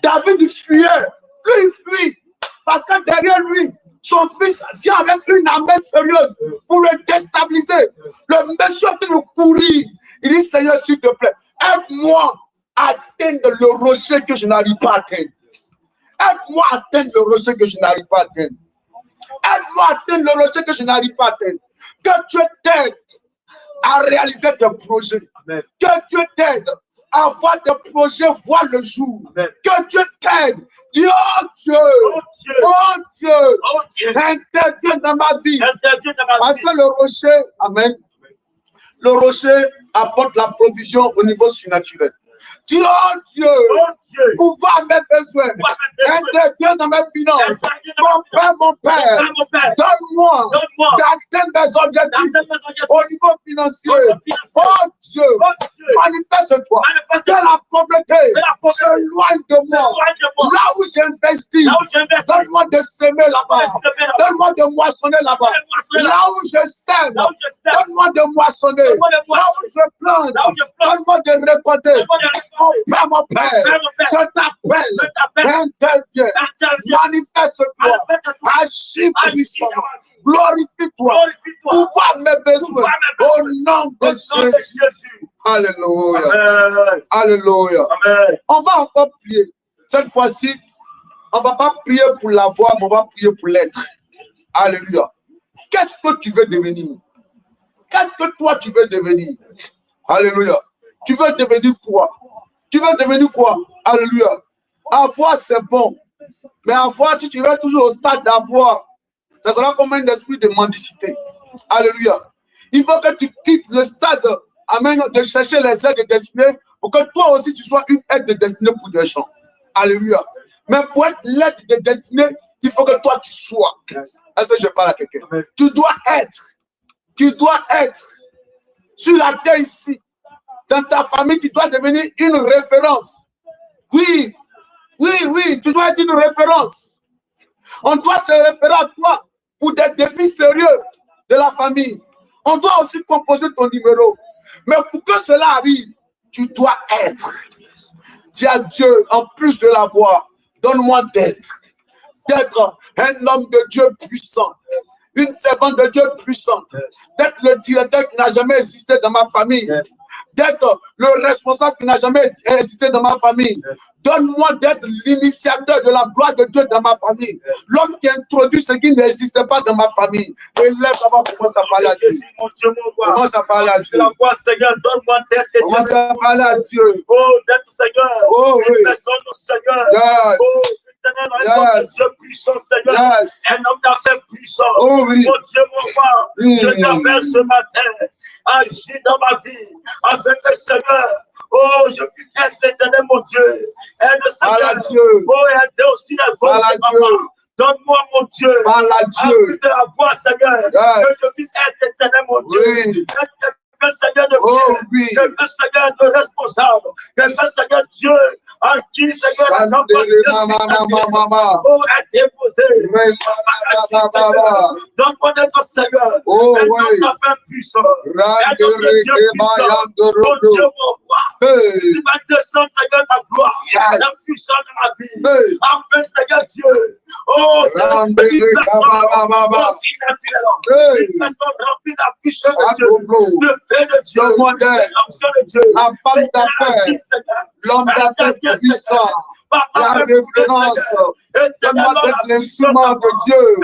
David fuyait. Lui, il fuit. Parce que derrière lui, son fils vient avec une armée sérieuse pour le déstabiliser. Le monsieur est en train de courir. Il dit, Seigneur, s'il te plaît, aide-moi à atteindre le rocher que je n'arrive pas à atteindre. Aide-moi à atteindre le rocher que je n'arrive pas à atteindre. Aide-moi à atteindre le rocher que je n'arrive pas à atteindre. Que Dieu t'aide à réaliser tes projets. Amen. Que Dieu t'aide avoir des projets voir le jour. Amen. Que Dieu t'aide. Dieu, Dieu, Oh Dieu. oh Dieu, Oh Dieu. interviens dans ma vie. Interviens dans ma Parce vie. que le rocher, amen, le rocher apporte la provision au niveau surnaturel. Dieu, Dieu, Oh Dieu. pouvoir mes besoins, interviens dans mes finances. Mon Père, Mon Père. donne-moi Donne-moi d'atteindre mes objectifs d'atteindre mes objectifs. au niveau financier. Au niveau financier. Oh Dieu, Oh Dieu. manifeste-toi. Manifeste Que la pauvreté la pauvreté s'éloigne de moi. s'éloigne de moi. Là où j'investis, Là où j'investis. donne-moi de s'aimer là-bas. Semer là-bas. Donne-moi de moissonner là-bas. Moissonner Là où je sème, Là où je sème. donne-moi de moissonner. Donne-moi de Là où je plante, Là où je plante. donne-moi de récolter. Donne-moi de récolter. Mon Père, Père, mon Père. je t'appelle. Je t'appelle. Interviens. Interviens. Manifeste-toi. Manifeste-toi. Agis Agis puissamment. dans ma vie. Glorifie-toi. Glorifie-toi. Pouvoir mes besoins. Pouvoir mes Au nom Au de nom de Jésus. Jésus. Alléluia. Amen. Alléluia. Amen. On va encore prier. Cette fois-ci, on ne va pas prier pour l'avoir, mais on va prier pour l'être. Alléluia. Qu'est-ce que tu veux devenir? Qu'est-ce que toi tu veux devenir? Alléluia. Tu veux devenir quoi? Tu veux devenir quoi? Alléluia. Avoir, c'est bon. Mais avoir, si tu vas toujours au stade d'avoir, ça sera comme un esprit de mendicité. Alléluia. Il faut que tu quittes le stade, amen, de chercher les aides de destinée pour que toi aussi tu sois une aide de destinée pour des gens. Alléluia. Mais pour être l'aide de destinée, il faut que toi tu sois. Est-ce que je parle à quelqu'un? Tu dois être. Tu dois être. Sur la terre ici, dans ta famille, tu dois devenir une référence. Oui, oui, oui, tu dois être une référence. On doit se référer à toi pour des défis sérieux de la famille. On doit aussi composer ton numéro. Mais pour que cela arrive, tu dois être. Dis à Dieu, en plus de l'avoir, donne-moi d'être un homme de Dieu puissant, une servante de Dieu puissante, d'être le directeur qui n'a jamais existé dans ma famille, d'être le responsable qui n'a jamais existé dans ma famille. Donne-moi d'être l'initiateur de la gloire de Dieu dans ma famille. L'homme qui introduit ce qui n'existait pas dans ma famille. Et là, ça va commencer à parler à Dieu. Commence à parler à Dieu. Donne-moi d'être. Commence à parler à Dieu. Oh, d'être Seigneur. Oh, oui. Personne au Seigneur. Yes. Oh, un homme de Dieu puissant, Seigneur. Yes. Un homme d'affaires puissant. Oh, oui. Mon Dieu, mon roi. Je t'appelle ce matin. Agis dans ma vie. Avec le Seigneur. Oh, je puisse être l'éternel, mon Dieu. Aide le Seigneur. Oh, aide aussi les vôtres, maman. Donne-moi, mon Dieu. Parle à Dieu. Plus de la voix, Seigneur. Que je puisse être l'éternel, mon Dieu. Oui. Que Seigneur de oui. que Seigneur de responsable. Que Seigneur Dieu. En qui, Seigneur, la oh, est déposé. Donne-moi d'être Seigneur. Oh, oui. D'affaires puissant. Un homme de Dieu puissant. Mon Dieu, mon roi. Tu vas descendre, Seigneur, ta gloire. La puissance de ma vie. Enfin, Seigneur Dieu. Oh, une personne remplie de la puissance de Dieu. Le fait de Dieu. La femme d'affaires. L'homme d'affaires puissant. La référence. Donne-moi d'être l'instrument de Dieu.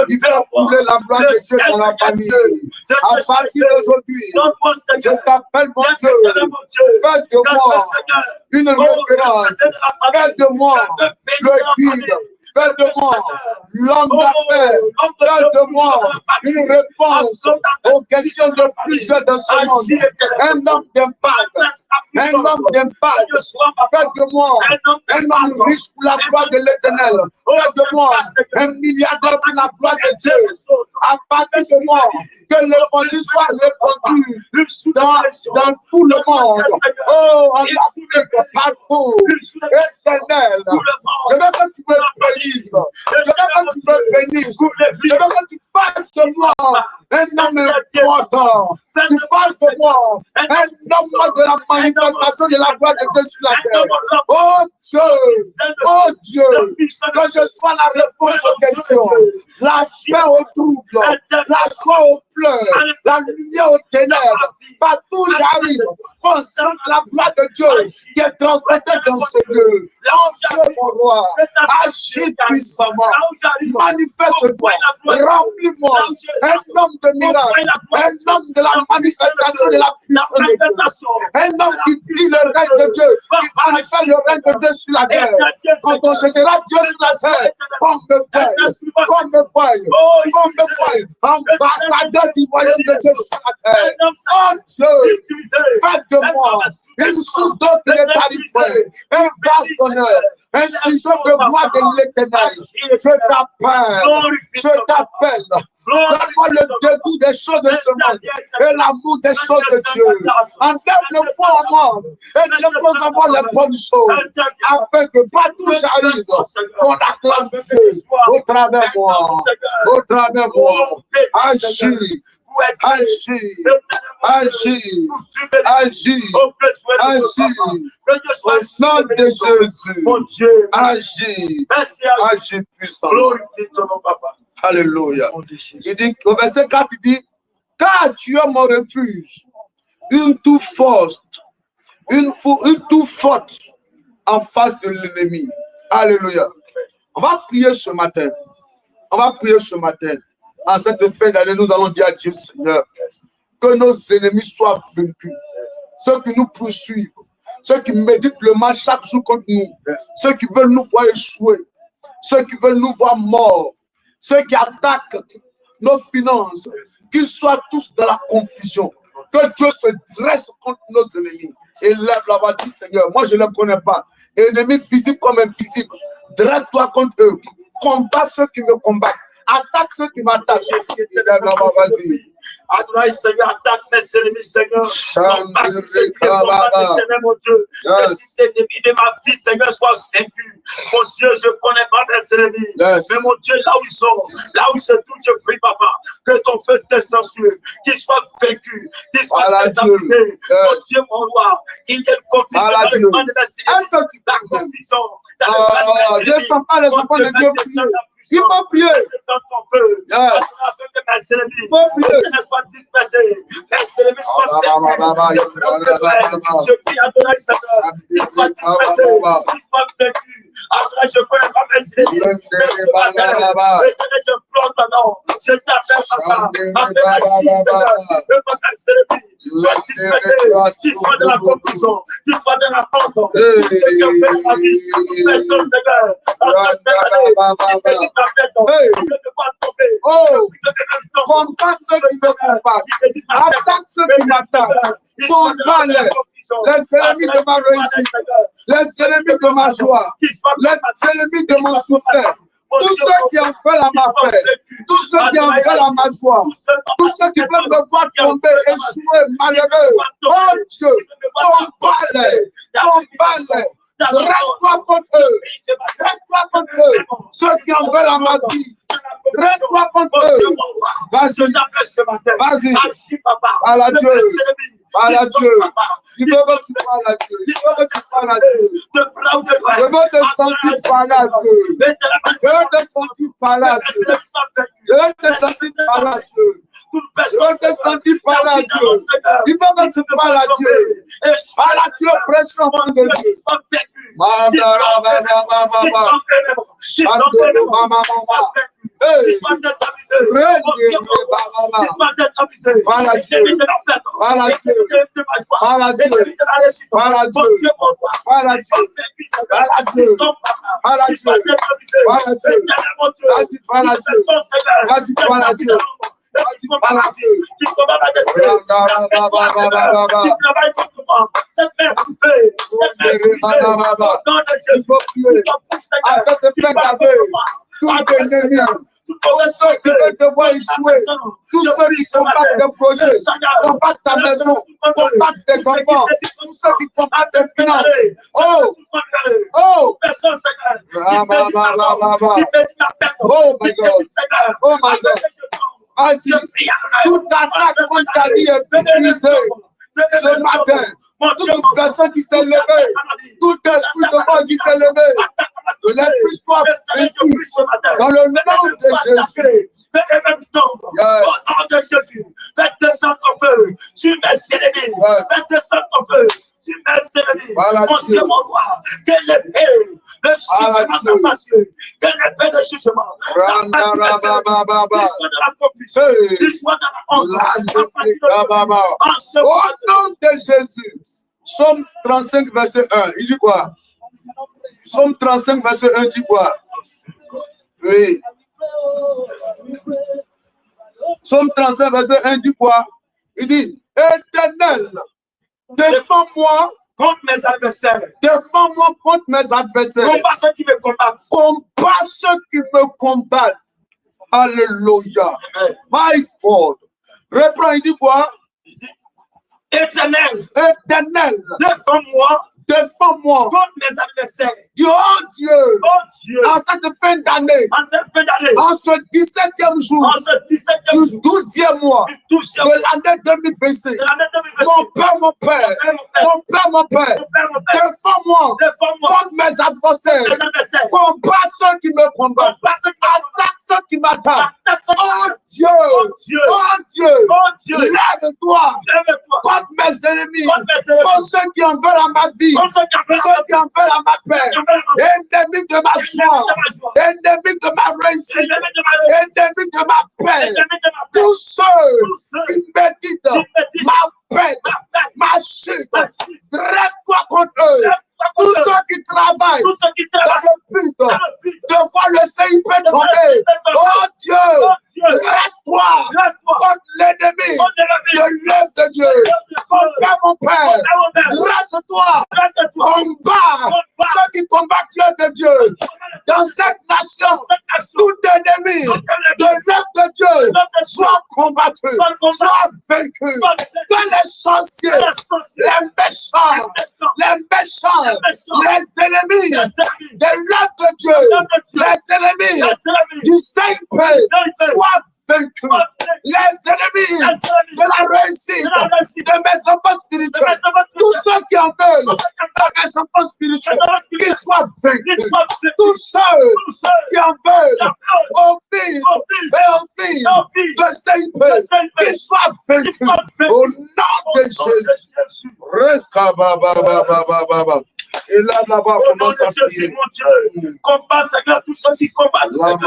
Il fait couler la gloire de Dieu dans la famille. À partir d'aujourd'hui, je t'appelle mon Dieu. Fais de moi une référence. Fais de moi le guide. Fais de moi l'homme d'affaires. Fais de moi une réponse aux questions de plusieurs de ce monde. Un homme d'impact. Un homme d'impact. Fais de moi un homme riche pour la gloire de l'Éternel. Fais de moi un milliardaire pour la gloire de Dieu. À partir de moi, que l'évangile soit répandu dans tout le monde. Oh, en Afrique, partout. Éternel. Je veux que tu me bénisses. Je veux que tu me bénisses. Je veux que tu fasses de moi un homme important. Tu fasses de moi un homme de la manifestation de la gloire de Dieu sur la terre. Oh Dieu, que je sois la réponse aux questions. La paix au trouble. La joie au pleure, la lumière aux ténèbres. Partout où j'arrive, concentre la gloire de Dieu qui est transmettée dans ce lieu. Dieu, mon roi, agis puissamment, manifeste-toi, remplis-moi, un homme de miracle, un homme de la manifestation de la puissance de Dieu, un homme qui dit le règne de Dieu, qui manifeste le règne de Dieu sur la terre. Quand on cherchera Dieu sur la terre, on me voie, on me voie, on me voie, ambassadeur du royaume de Dieu sur la terre. Oh Dieu, faites de moi une source d'eau de l'éternité, un vase d'honneur, un ciseau de bois de l'éternel. Je t'appelle. Donne-moi le dégoût des choses de ce monde et l'amour des choses de Dieu. Enlève le foi en moi et dépose en moi les bonnes choses, afin que partout où j'arrive, on acclame Dieu au travers moi, au travers moi. Agis. Agis, agis, agis, agis, au nom de Jésus, agis, agis puissamment. Alléluia. Il dit, au verset 4, il dit, car tu es mon refuge, une tour forte, une tour forte en face de l'ennemi. Alléluia. On va prier ce matin. On va prier ce matin. En cette fin d'année, nous allons dire à Dieu, Seigneur, que nos ennemis soient vaincus. Ceux qui nous poursuivent, ceux qui méditent le mal chaque jour contre nous, ceux qui veulent nous voir échouer, ceux qui veulent nous voir morts, ceux qui attaquent nos finances, qu'ils soient tous dans la confusion. Que Dieu se dresse contre nos ennemis. Et lève la voix, dit Seigneur, moi je ne les connais pas. Ennemis visibles comme invisibles, dresse-toi contre eux. Combat ceux qui me combattent. Attaque ceux qui m'attaquent. Vas-y. Adonai, Seigneur, attaque mes ennemis, Seigneur. Combat ceux qui combattent, mon Dieu. Les ennemis de ma vie, Seigneur, soient vaincus. Mon Dieu, je ne connais pas mes ennemis. Mais mon Dieu, là où ils sont, là où ils se trouvent, je prie, Papa, que ton feu descende sur eux, qu'ils soient vaincus, qu'ils soient désabusés. Mon Dieu, mon roi, qu'il y ait une confusion dans le plan de mes ennemis. La confusion. Je ne sens pas les enfants de Dieu prier. Il faut prier. Je prie à ton aide, après, je connais pas mes ennemis. Je plante ton nom. Je t'appelle, Papa. Sois dispersé, qu'il soit de la confusion, qu'il soit de la pente, qu'il soit de la vie, personne, Seigneur, dans cette année, il ne peut pas tomber, combat ceux qui me combattent, attaque ceux qui m'attaquent, combat-les, les ennemis de ma réussite, les ennemis de ma joie, les ennemis de mon succès. Tous ceux qui en veulent à ma paix, tous ceux qui en veulent à ma joie, tous ceux qui veulent me voir tomber, échouer, malheureux. Oh Dieu, combat-les, combat-les. Reste-toi contre eux. Reste-toi contre eux. Ceux qui en veulent à ma vie. Reste-toi contre eux. Vas-y. Vas-y. Parle à Dieu. Parle à Dieu. Il veut que tu parles à Dieu. Il veut que tu parles à Dieu. Je veux te sentir parler à Dieu. Je veux te sentir parler à Dieu. Je veux te sentir parler à Dieu. Je veux te sentir parler à Dieu. Il veut que tu parles à Dieu. Parle à Dieu, pression de Dieu. Tous ceux qui veulent te voir échouer, tous ceux qui combattent tes projets, combattent ta maison, combattent tes enfants, tous ceux qui combattent tes finances. Oh, oh, oh my God, oh my God. Vas-y, toute attaque contre ta vie est brisée ce matin. Toute personne qui s'est levée, tout esprit de mort qui s'est levé, que l'esprit soit vaincu dans le nom de Jésus. que les tombent. Au nom de Jésus, faites descendre ton feu sur mes ennemis. Faites descendre ton feu sur mes ennemis. Mon Dieu, mon roi, que l'épée, le jugement s'en passe, que l'épée de jugement s'en passe, qu'il soit dans la confusion, qu'il soit dans la honte. Au nom de Jésus, Psaume 35, verset 1, il dit quoi? Psaume 35, verset 1 dit quoi? Oui. Psaume 35, verset 1 dit quoi? Il dit, Éternel, défends-moi contre mes adversaires. Défends-moi contre mes adversaires. Combat ceux qui me combattent. Combat ceux qui me combattent. Alléluia. My God. Reprends, il dit quoi? Éternel. Éternel. Défends-moi. Défends-moi contre mes adversaires. Oh Dieu, en cette fin d'année, en ce 17e jour, du 12e mois de l'année 2025, mon Père, défends-moi contre mes adversaires, combat ceux qui me combattent, attaque ceux qui m'attaquent. Oh Dieu, lève-toi contre mes ennemis, contre ceux qui en veulent à ma vie, ceux qui en veulent à ma paix, ennemi de ma joie, ennemi de ma réussite, ennemi de ma paix, tous ceux qui méditent ma paix, ma chute, reste-toi contre eux. Tous ceux qui travaillent dans le but de voir le CIP tomber. Oh Dieu, reste-toi contre l'ennemi de l'œuvre de Dieu. Mon Père, reste-toi, combat ceux qui combattent l'œuvre de Dieu. Dans cette nation, tout ennemi de l'œuvre de Dieu soit combattu, soit vaincu. Que les sorciers, les méchants, les ennemis de l'œuvre de Dieu, les ennemis du Saint-Père soient vaincus. Les ennemis de la réussite de mes enfants spirituels, tous ceux qui en veulent de mes enfants spirituels, qu'ils soient vaincus. Tous ceux qui en veulent aux fils et aux filles de Saint-Père, qu'ils soient vaincus. Au nom de Jésus. Et là-bas, commence à prier. Mon Dieu, combat, Seigneur, tous ceux qui combattent. Mon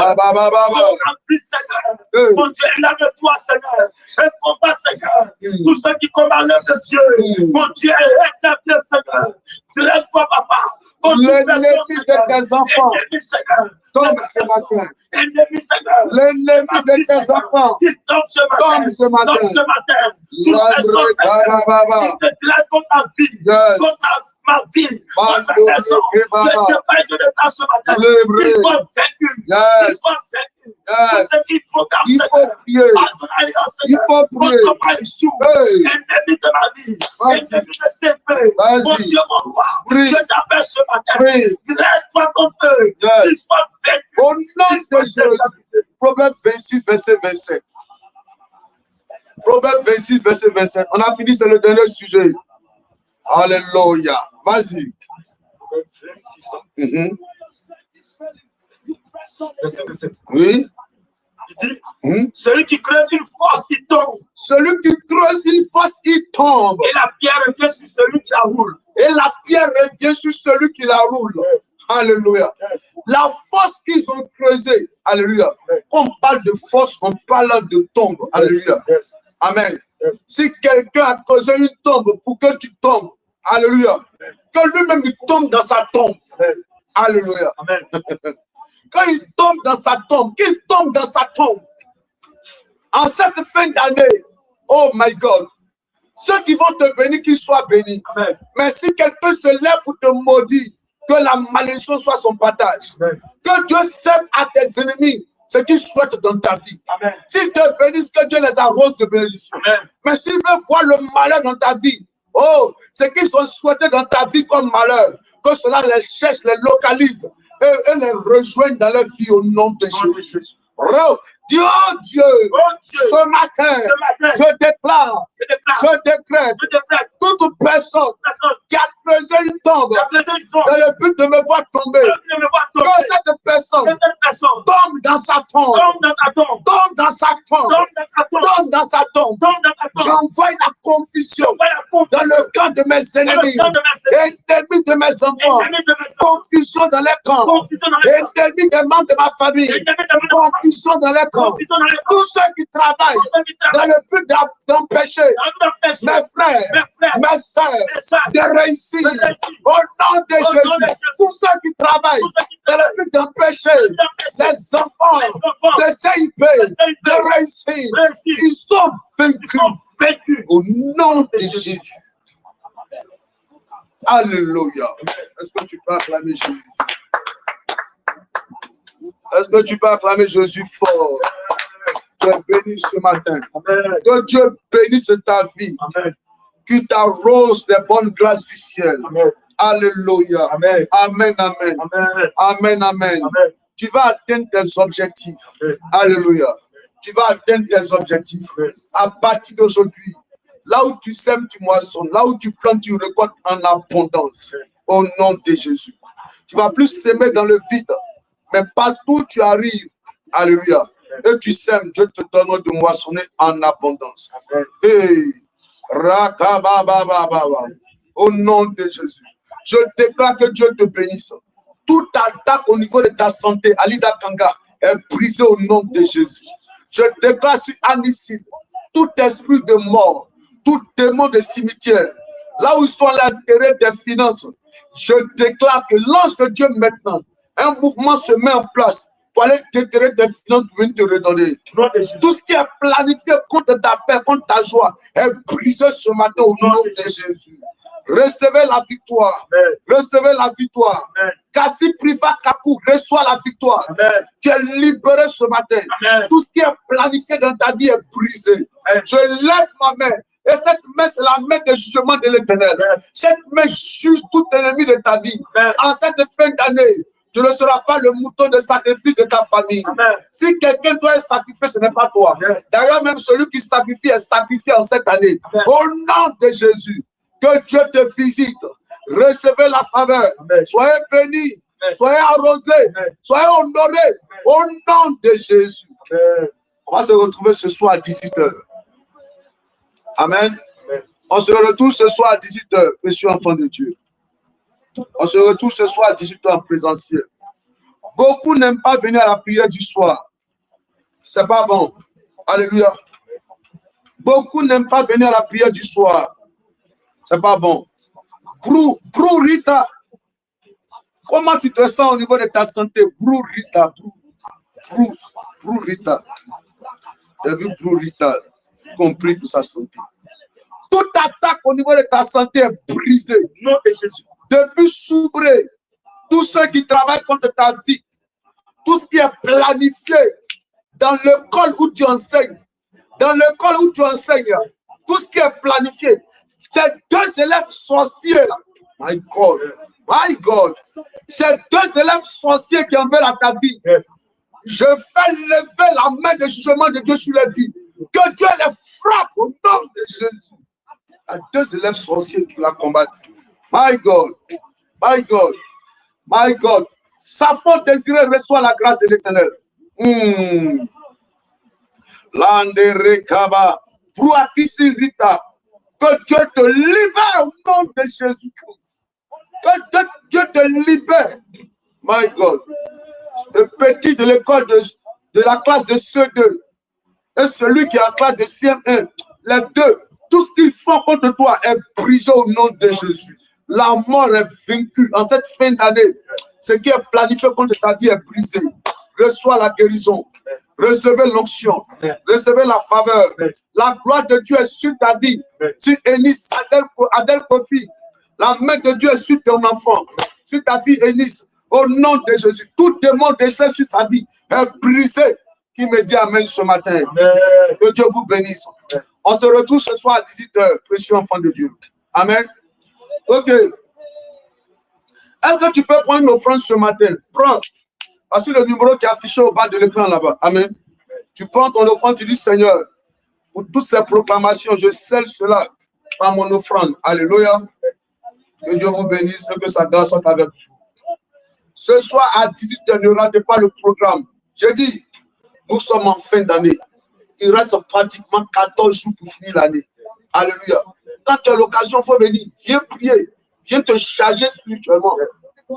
Dieu, lève-toi, Seigneur. Et combat, Seigneur. Tous ceux qui combattent l'œuvre de Dieu. Mon Dieu, établis, Seigneur. Dresse-toi, papa. L'ennemi de tes enfants tombe ce matin. L'ennemi de tes enfants tombe ce matin. Toutes les choses qui te dressent contre ma vie, contre ma vie, contre ma maison. Je te prie de ta ce matin. Ils sont vaincus. Ils sont vaincus. Il faut prier. Il faut prier. Ennemi de ma vie, ennemi de tes pères. Mon Dieu, mon roi, je t'appelle ce matin. Reste-toi contre eux. Ils sont vaincus. Au nom de Jésus. Proverbe 26, verset 27. Proverbe 26, verset 27. On a fini, c'est le dernier sujet. Alléluia. Vas-y. Oui. Il dit, celui qui creuse une fosse, il tombe. Celui qui creuse une fosse, il tombe. Et la pierre revient sur celui qui la roule. Et la pierre revient sur celui qui la roule. Alléluia. La fosse qu'ils ont creusée. Alléluia. Quand on parle de fosse, on parle de tombe. Alléluia. Amen. Si quelqu'un a creusé une tombe pour que tu tombes, alléluia, que lui-même il tombe dans sa tombe. Alléluia. Amen. Quand il tombe dans sa tombe, qu'il tombe dans sa tombe. En cette fin d'année, oh my God, ceux qui vont te bénir, qu'ils soient bénis. Amen. Mais si quelqu'un se lève pour te maudire, que la malédiction soit son partage. Amen. Que Dieu sème à tes ennemis ce qu'ils souhaitent dans ta vie. S'ils te bénissent, que Dieu les arrose de bénédiction. Amen. Mais s'ils veulent voir le malheur dans ta vie, oh, ce qu'ils ont souhaité dans ta vie comme malheur, que cela les cherche, les localise et les rejoigne dans leur vie au nom de Jésus. Dieu, ce matin, je déclare, je décrète, toute personne qui a creusé une tombe dans le but de me voir tomber, que cette personne tombe dans sa tombe, tombe dans sa tombe. Tombe dans sa tombe. J'envoie la confusion dans le camp de mes ennemis. Ennemis de mes enfants. Confusion dans les camps. Ennemis des membres de ma famille. Confusion dans les camps. Tous ceux qui travaillent dans le but d'empêcher mes frères, mes soeurs de réussir. Au nom de Jésus. Tous ceux qui travaillent dans le but d'empêcher les enfants de CIP de réussir. Ils sont vaincus. Au nom de Jésus. Alléluia. Est-ce que tu peux acclamer Jésus? Est-ce que tu peux acclamer Jésus fort? Dieu bénisse ce matin. Amen. Que Dieu bénisse ta vie. Amen. Qui t'arrose des bonnes grâces du ciel. Amen. Alléluia. Amen. Amen, amen. Amen, amen. Amen. Amen. Tu vas atteindre tes objectifs. Amen. Alléluia. Tu vas atteindre tes objectifs. Amen. À partir d'aujourd'hui, là où tu sèmes, tu moissonnes. Là où tu plantes, tu récoltes en abondance. Amen. Au nom de Jésus. Tu vas plus s'aimer dans le vide. Mais partout où tu arrives, alléluia, et tu sèmes, Dieu te donne de moissonner en abondance. Hey. Au nom de Jésus, je déclare que Dieu te bénisse. Toute attaque au niveau de ta santé, Alida Kanga, est brisée au nom de Jésus. Je déclare sur Anicide, tout esprit de mort, tout démon de cimetière, là où ils sont à l'intérêt des finances, je déclare que l'ange de Dieu maintenant, un mouvement se met en place pour aller déterrer des finances pour venir te redonner. Tout ce qui est planifié contre ta paix, contre ta joie, est brisé ce matin au nom de Jésus. Recevez la victoire. Amen. Recevez la victoire. Kassi Priva Kakou, reçois la victoire. Amen. Tu es libéré ce matin. Amen. Tout ce qui est planifié dans ta vie est brisé. Amen. Je lève ma main. Et cette main, c'est la main de jugement de l'Éternel. Cette main juge tout ennemi de ta vie. Amen. En cette fin d'année, tu ne seras pas le mouton de sacrifice de ta famille. Amen. Si quelqu'un doit être sacrifié, ce n'est pas toi. D'ailleurs, même celui qui sacrifie est sacrifié en cette année. Amen. Au nom de Jésus, que Dieu te visite. Recevez la faveur. Amen. Soyez bénis. Soyez arrosés. Soyez honorés. Au nom de Jésus. Amen. On va se retrouver ce soir à 18h. Amen. Amen. On se retrouve ce soir à 18h, précieux enfant de Dieu. On se retrouve ce soir à 18h en présentiel. Beaucoup n'aiment pas venir à la prière du soir. C'est pas bon. Alléluia. Beaucoup n'aiment pas venir à la prière du soir. C'est pas bon. Brou Rita. Comment tu te sens au niveau de ta santé? Brou Rita. Brou Rita. J'ai vu Brou Rita. Compris pour sa santé. Toute attaque au niveau de ta santé est brisée. Non de Jésus. Depuis Soubré, tous ceux qui travaillent contre ta vie, tout ce qui est planifié dans l'école où tu enseignes, tout ce qui est planifié, ces deux élèves sorciers, my God, ces deux élèves sorciers qui en veulent à ta vie, je fais lever la main de jugement de Dieu sur les vies, que Dieu les frappe au nom de Jésus. Il y a deux élèves sorciers qui la combattent. My God, my God, my God. Safon désiré reçoit la grâce de l'Éternel. Landere Kaba, Brouakisi Rita, que Dieu te libère au nom de Jésus-Christ. Que Dieu te libère. My God. Le petit de l'école de la classe de CE2 et celui qui est en classe de CM1, les deux, tout ce qu'ils font contre toi est brisé au nom de Jésus. La mort est vaincue. En cette fin d'année, ce qui est planifié contre ta vie est brisé. Reçois la guérison. Recevez l'onction. Recevez la faveur. La gloire de Dieu est sur ta vie. Sur Enis, Adèle Kofi. La main de Dieu est sur ton enfant. Sur ta vie, Enis. Au nom de Jésus. Tout démon déchet sur sa vie est brisé. Qui me dit amen ce matin. Que Dieu vous bénisse. On se retrouve ce soir à 18h. Précieux enfant de Dieu. Amen. Ok. Est-ce que tu peux prendre une offrande ce matin? Prends. Voici le numéro qui est affiché au bas de l'écran là-bas. Amen. Tu prends ton offrande, tu dis Seigneur, pour toutes ces proclamations, je scelle cela par mon offrande. Alléluia. Que Dieu vous bénisse et que sa grâce soit avec vous. Ce soir à 18h, ne ratez pas le programme. Je dis, Nous sommes en fin d'année. Il reste pratiquement 14 jours pour finir l'année. Alléluia. Quand tu as l'occasion, il faut venir. Viens prier. Viens te charger spirituellement.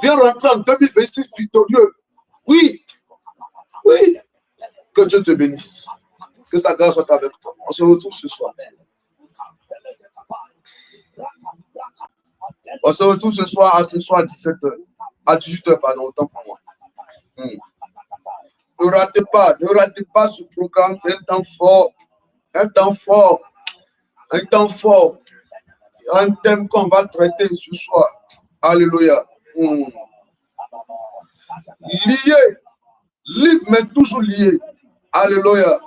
Viens rentrer en 2026 victorieux. Oui. Oui. Que Dieu te bénisse. Que sa grâce soit avec toi. On se retrouve ce soir. On se retrouve ce soir à 17h. À 18h, pardon, autant pour moi. Ne ratez pas ce programme. C'est un temps fort. Un temps fort. Un temps fort. Un thème qu'on va traiter ce soir. Alléluia. Lié. Libre, mais toujours lié. Alléluia.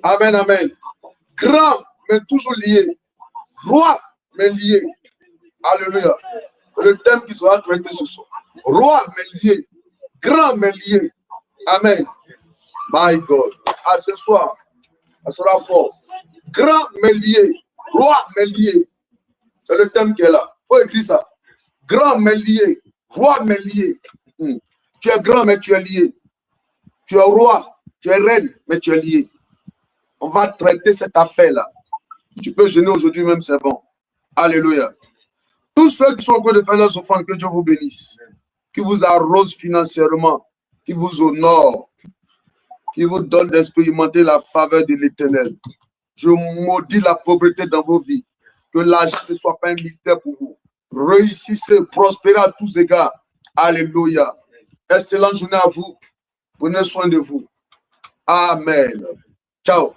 Amen, amen. Grand, mais toujours lié. Roi, mais lié. Alléluia. Le thème qui sera traité ce soir. Roi, mais lié. Grand, mais lié. Amen. My God. À ce soir, ça sera fort. Grand, mais lié. Roi, mais lié. C'est le thème qui est là. Il faut écrire ça. Grand, mais lié. Roi, mais lié. Tu es grand, mais tu es lié. Tu es roi, tu es reine, mais tu es lié. On va traiter cette affaire-là. Tu peux jeûner aujourd'hui même, c'est bon. Alléluia. Tous ceux qui sont en train de faire leurs offrandes, que Dieu vous bénisse. Qui vous arrose financièrement, qui vous honore, qui vous donne d'expérimenter la faveur de l'Éternel. Je maudis la pauvreté dans vos vies. Que l'argent ne soit pas un mystère pour vous. Réussissez, prospérez à tous égards. Alléluia. Excellente journée à vous. Prenez soin de vous. Amen. Ciao.